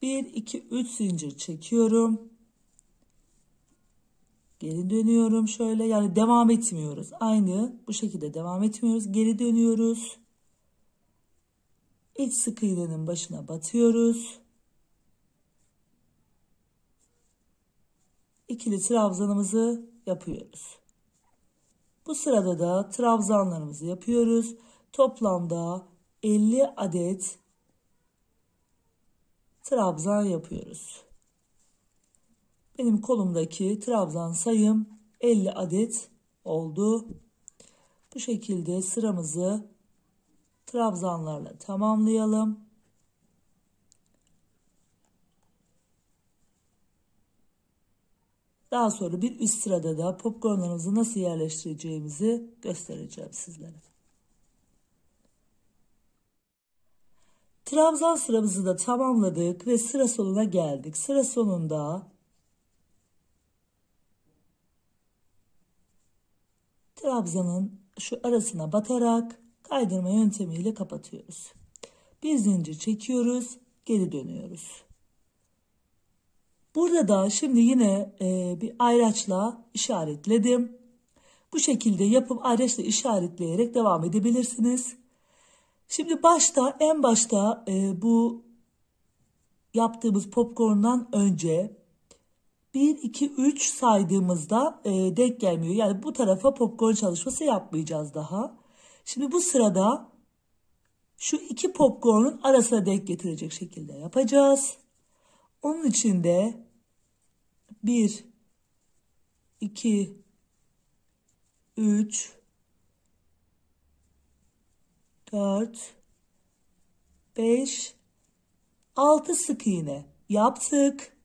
1 2 3 zincir çekiyorum. Geri dönüyorum şöyle, yani devam etmiyoruz. Aynı bu şekilde devam etmiyoruz. Geri dönüyoruz. İlk sık iğnenin başına batıyoruz. İkili trabzanımızı yapıyoruz. Bu sırada da trabzanlarımızı yapıyoruz. Toplamda 50 adet trabzan yapıyoruz. Benim kolumdaki trabzan sayım 50 adet oldu. Bu şekilde sıramızı trabzanlarla tamamlayalım. Daha sonra bir üst sırada da popcornlarımızı nasıl yerleştireceğimizi göstereceğim sizlere. Trabzan sıramızı da tamamladık ve sıra sonuna geldik. Sıra sonunda trabzanın şu arasına batarak kaydırma yöntemiyle kapatıyoruz. Bir zincir çekiyoruz, geri dönüyoruz. Burada da şimdi yine bir ayraçla işaretledim. Bu şekilde yapıp ayraçla işaretleyerek devam edebilirsiniz. Şimdi en başta bu yaptığımız popcorn'dan önce 1, 2, 3 saydığımızda denk gelmiyor. Yani bu tarafa popcorn çalışması yapmayacağız daha. Şimdi bu sırada şu iki popcorn'un arasına denk getirecek şekilde yapacağız. Onun için de 1, 2, 3, 4, 5, 6 sık iğne yaptık.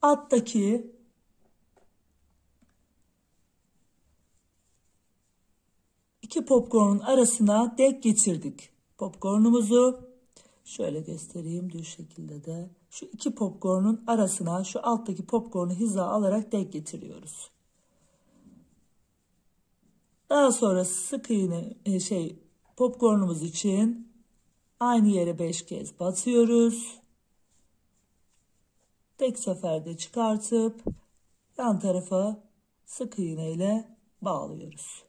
Alttaki iki popcornun arasına denk getirdik popcornumuzu. Şöyle göstereyim düz şekilde de. Şu iki popcornun arasına şu alttaki popcornu hiza alarak denk getiriyoruz. Daha sonra sık iğne popcornumuz için aynı yere 5 kez batıyoruz. Tek seferde çıkartıp yan tarafa sık iğne ile bağlıyoruz.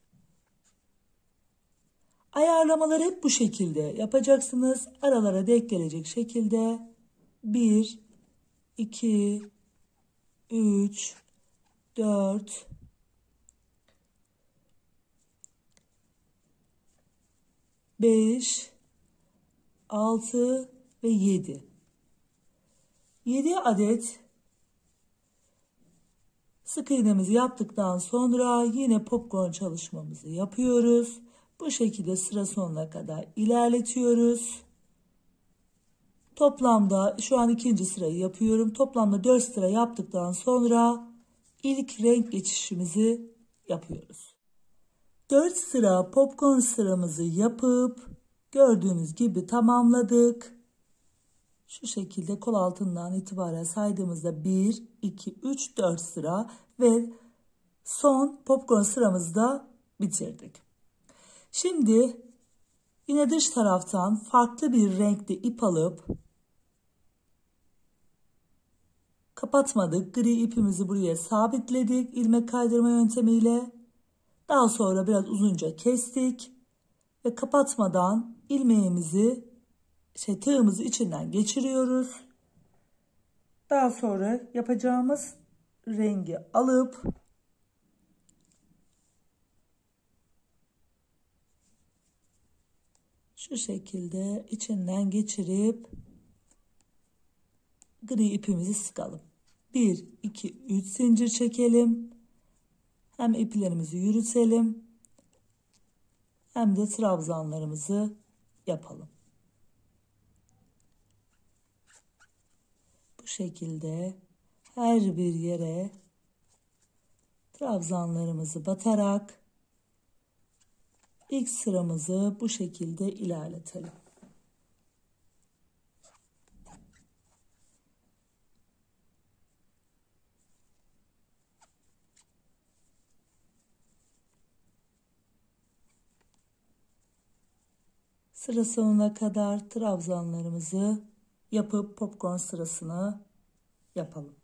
Ayarlamaları hep bu şekilde yapacaksınız. Aralara denk gelecek şekilde 1, 2, 3, 4, 5, 6 ve 7. 7 adet sık iğnemizi yaptıktan sonra yine popcorn çalışmamızı yapıyoruz. Bu şekilde sıra sonuna kadar ilerletiyoruz. Toplamda şu an ikinci sırayı yapıyorum. Toplamda 4 sıra yaptıktan sonra ilk renk geçişimizi yapıyoruz. 4 sıra popcorn sıramızı yapıp gördüğünüz gibi tamamladık. Şu şekilde kol altından itibaren saydığımızda 1, 2, 3, 4 sıra ve son popcorn sıramızı da bitirdik. Şimdi yine dış taraftan farklı bir renkte ip alıp kapatmadık. Gri ipimizi buraya sabitledik ilmek kaydırma yöntemiyle. Daha sonra biraz uzunca kestik ve kapatmadan ilmeğimizi tığımızı içinden geçiriyoruz. Daha sonra yapacağımız rengi alıp şu şekilde içinden geçirip gri ipimizi sıkalım. 1, 2, 3 zincir çekelim. Hem iplerimizi yürütelim hem de trabzanlarımızı yapalım. Bu şekilde her bir yere trabzanlarımızı batarak ilk sıramızı bu şekilde ilerletelim. Sıra sonuna kadar trabzanlarımızı yapıp popcorn sırasını yapalım.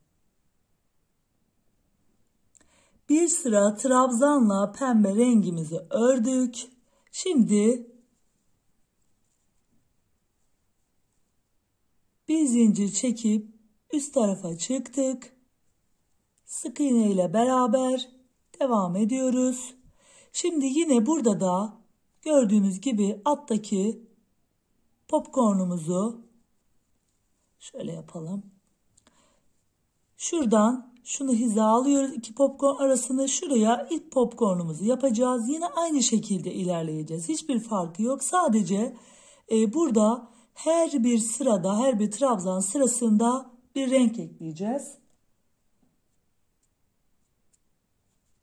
Bir sıra trabzanla pembe rengimizi ördük. Şimdi bir zincir çekip üst tarafa çıktık. Sık iğne ile beraber devam ediyoruz. Şimdi yine burada da gördüğünüz gibi alttaki popcornumuzu şöyle yapalım. Şuradan şunu hizalıyoruz. İki popcorn arasını, şuraya ilk popcornumuzu yapacağız. Yine aynı şekilde ilerleyeceğiz. Hiçbir farkı yok. Sadece burada her bir sırada, her bir trabzan sırasında bir renk ekleyeceğiz.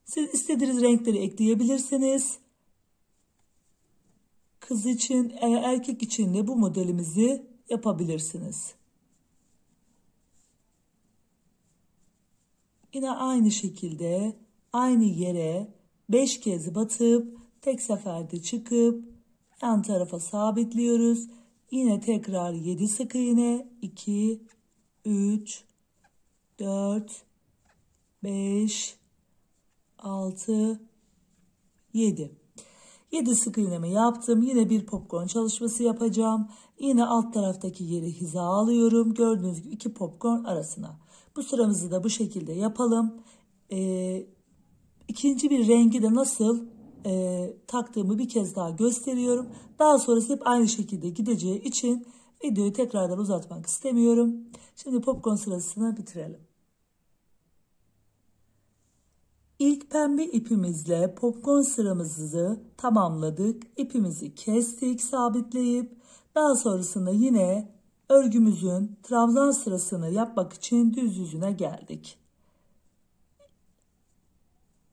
Siz istediğiniz renkleri ekleyebilirsiniz. Kız için, erkek için de bu modelimizi yapabilirsiniz. Yine aynı şekilde aynı yere 5 kez batıp tek seferde çıkıp yan tarafa sabitliyoruz. Yine tekrar 7 sık iğne, 2, 3, 4, 5, 6, 7. 7 sık iğnemi yaptım. Yine bir popcorn çalışması yapacağım. Yine alt taraftaki yeri hizalıyorum. Gördüğünüz gibi iki popcorn arasına. Bu sıramızı da bu şekilde yapalım. İkinci bir rengi de nasıl taktığımı bir kez daha gösteriyorum. Daha sonrası hep aynı şekilde gideceği için videoyu tekrardan uzatmak istemiyorum. Şimdi popcorn sırasını bitirelim. İlk pembe ipimizle popcorn sıramızı tamamladık. İpimizi kestik, sabitleyip daha sonrasında yine örgümüzün trabzan sırasını yapmak için düz yüzüne geldik.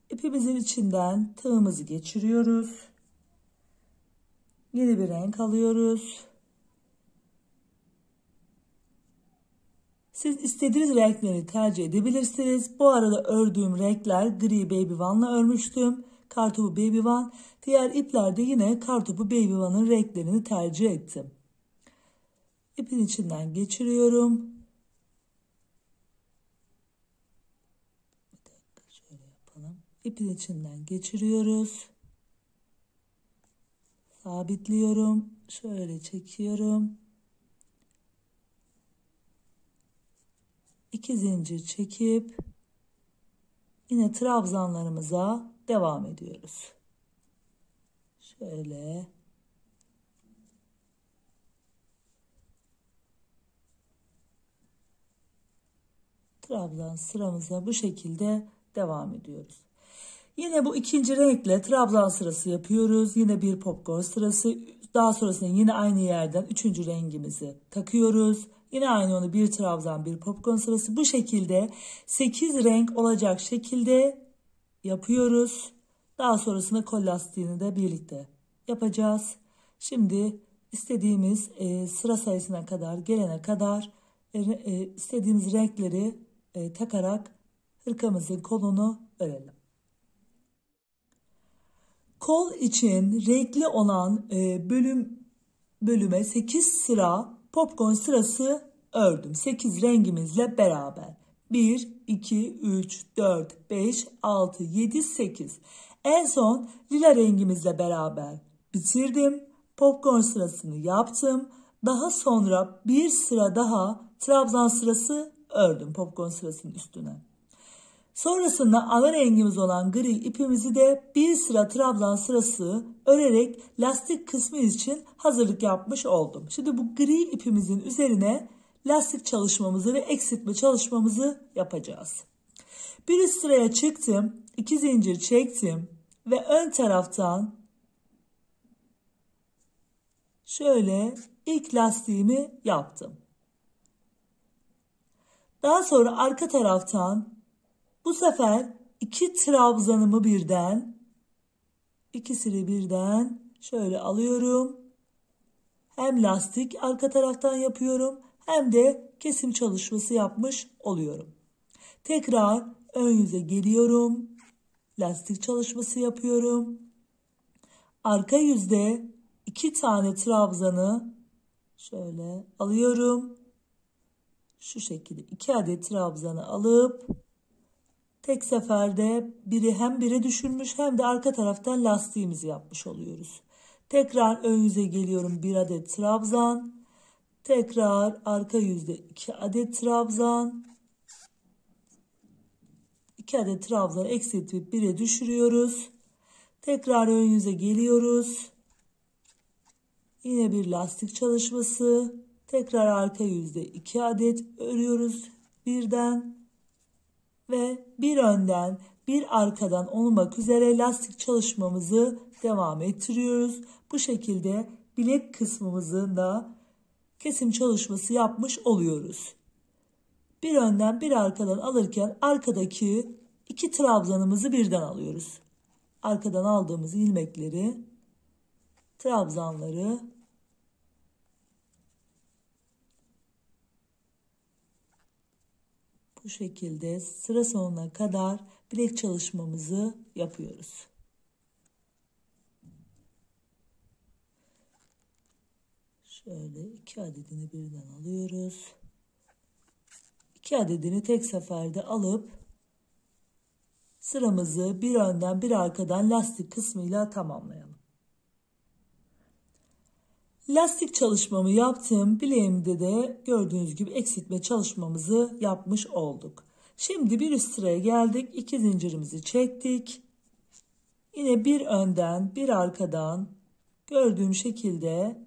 İpimizin içinden tığımızı geçiriyoruz. Yeni bir renk alıyoruz. Siz istediğiniz renkleri tercih edebilirsiniz. Bu arada ördüğüm renkler gri baby one'la örmüştüm. Kartopu baby one. Diğer iplerde yine kartopu baby one'ın renklerini tercih ettim. İpin içinden geçiriyorum. Bir dakika şöyle yapalım. İpin içinden geçiriyoruz. Sabitliyorum. Şöyle çekiyorum. 2 zincir çekip yine trabzanlarımıza devam ediyoruz. Şöyle trabzan sıramıza bu şekilde devam ediyoruz. Yine bu ikinci renkle trabzan sırası yapıyoruz. Yine bir popcorn sırası. Daha sonrasında yine aynı yerden üçüncü rengimizi takıyoruz. Yine aynı onu bir trabzan bir popcorn sırası. Bu şekilde 8 renk olacak şekilde yapıyoruz. Daha sonrasında kol lastiğini de birlikte yapacağız. Şimdi istediğimiz sıra sayısına kadar gelene kadar istediğimiz renkleri takarak hırkamızın kolunu örelim. Kol için renkli olan bölüme 8 sıra popcorn sırası ördüm. 8 rengimizle beraber. 1, 2, 3, 4, 5, 6, 7, 8. En son lila rengimizle beraber bitirdim. Popcorn sırasını yaptım. Daha sonra bir sıra daha trabzan sırası ördüm popcorn sırasının üstüne. Sonrasında ana rengimiz olan gri ipimizi de bir sıra trabzan sırası örerek lastik kısmı için hazırlık yapmış oldum. Şimdi bu gri ipimizin üzerine lastik çalışmamızı ve eksiltme çalışmamızı yapacağız. Bir üst sıraya çıktım, 2 zincir çektim ve ön taraftan şöyle ilk lastiğimi yaptım. Daha sonra arka taraftan bu sefer 2 trabzanımı birden, ikisini birden şöyle alıyorum. Hem lastik arka taraftan yapıyorum hem de kesim çalışması yapmış oluyorum. Tekrar ön yüze geliyorum. Lastik çalışması yapıyorum. Arka yüzde 2 tane trabzanı şöyle alıyorum. Şu şekilde 2 adet trabzanı alıp tek seferde biri düşürmüş hem de arka taraftan lastiğimizi yapmış oluyoruz. Tekrar ön yüze geliyorum, 1 adet trabzan. Tekrar arka yüzde 2 adet trabzan. 2 adet trabzan eksiltip 1'e düşürüyoruz. Tekrar ön yüze geliyoruz. Yine bir lastik çalışması. Tekrar arka yüzde 2 adet örüyoruz birden. Ve bir önden bir arkadan olmak üzere lastik çalışmamızı devam ettiriyoruz. Bu şekilde bilek kısmımızın da kesim çalışması yapmış oluyoruz. Bir önden bir arkadan alırken arkadaki 2 trabzanımızı birden alıyoruz. Arkadan aldığımız ilmekleri, trabzanları bu şekilde sıra sonuna kadar bilek çalışmamızı yapıyoruz. Şöyle 2 adedini birden alıyoruz. 2 adedini tek seferde alıp sıramızı bir önden bir arkadan lastik kısmıyla tamamlayalım. Lastik çalışmamı yaptım. Bileğimde de gördüğünüz gibi eksiltme çalışmamızı yapmış olduk. Şimdi bir üst sıraya geldik. 2 zincirimizi çektik. Yine bir önden bir arkadan gördüğüm şekilde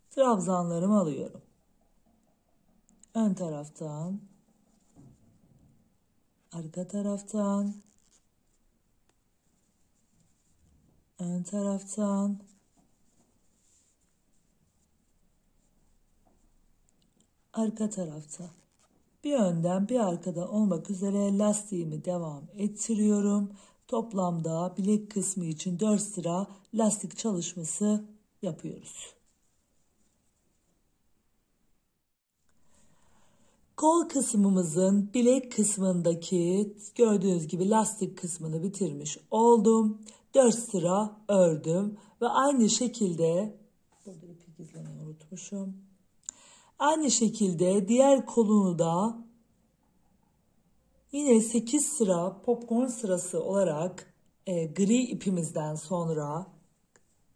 trabzanlarımı alıyorum. Ön taraftan, arka taraftan, ön taraftan, arka taraftan. Bir önden bir arkadan olmak üzere lastiğimi devam ettiriyorum. Toplamda bilek kısmı için 4 sıra lastik çalışması yapıyoruz. Kol kısmımızın bilek kısmındaki gördüğünüz gibi lastik kısmını bitirmiş oldum. 4 sıra ördüm ve aynı şekilde burada iplik izlemeyi unutmuşum. Aynı şekilde diğer kolunu da yine 8 sıra popcorn sırası olarak gri ipimizden sonra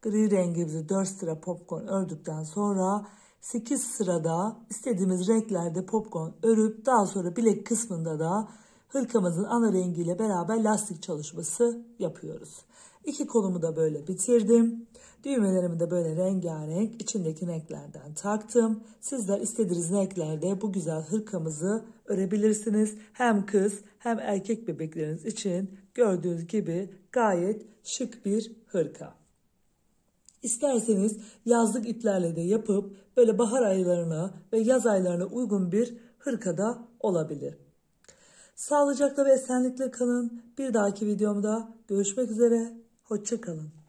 gri rengimizi 4 sıra popcorn ördükten sonra 8 sırada istediğimiz renklerde popcorn örüp daha sonra bilek kısmında da hırkamızın ana rengiyle beraber lastik çalışması yapıyoruz. 2 kolumu da böyle bitirdim. Düğmelerimi de böyle rengarenk içindeki renklerden taktım. Sizler istediğiniz renklerde bu güzel hırkamızı örebilirsiniz. Hem kız hem erkek bebekleriniz için gördüğünüz gibi gayet şık bir hırka. İsterseniz yazlık iplerle de yapıp böyle bahar aylarına ve yaz aylarına uygun bir hırka da olabilir. Sağlıcakla ve esenlikle kalın. Bir dahaki videomda görüşmek üzere. Hoşça kalın.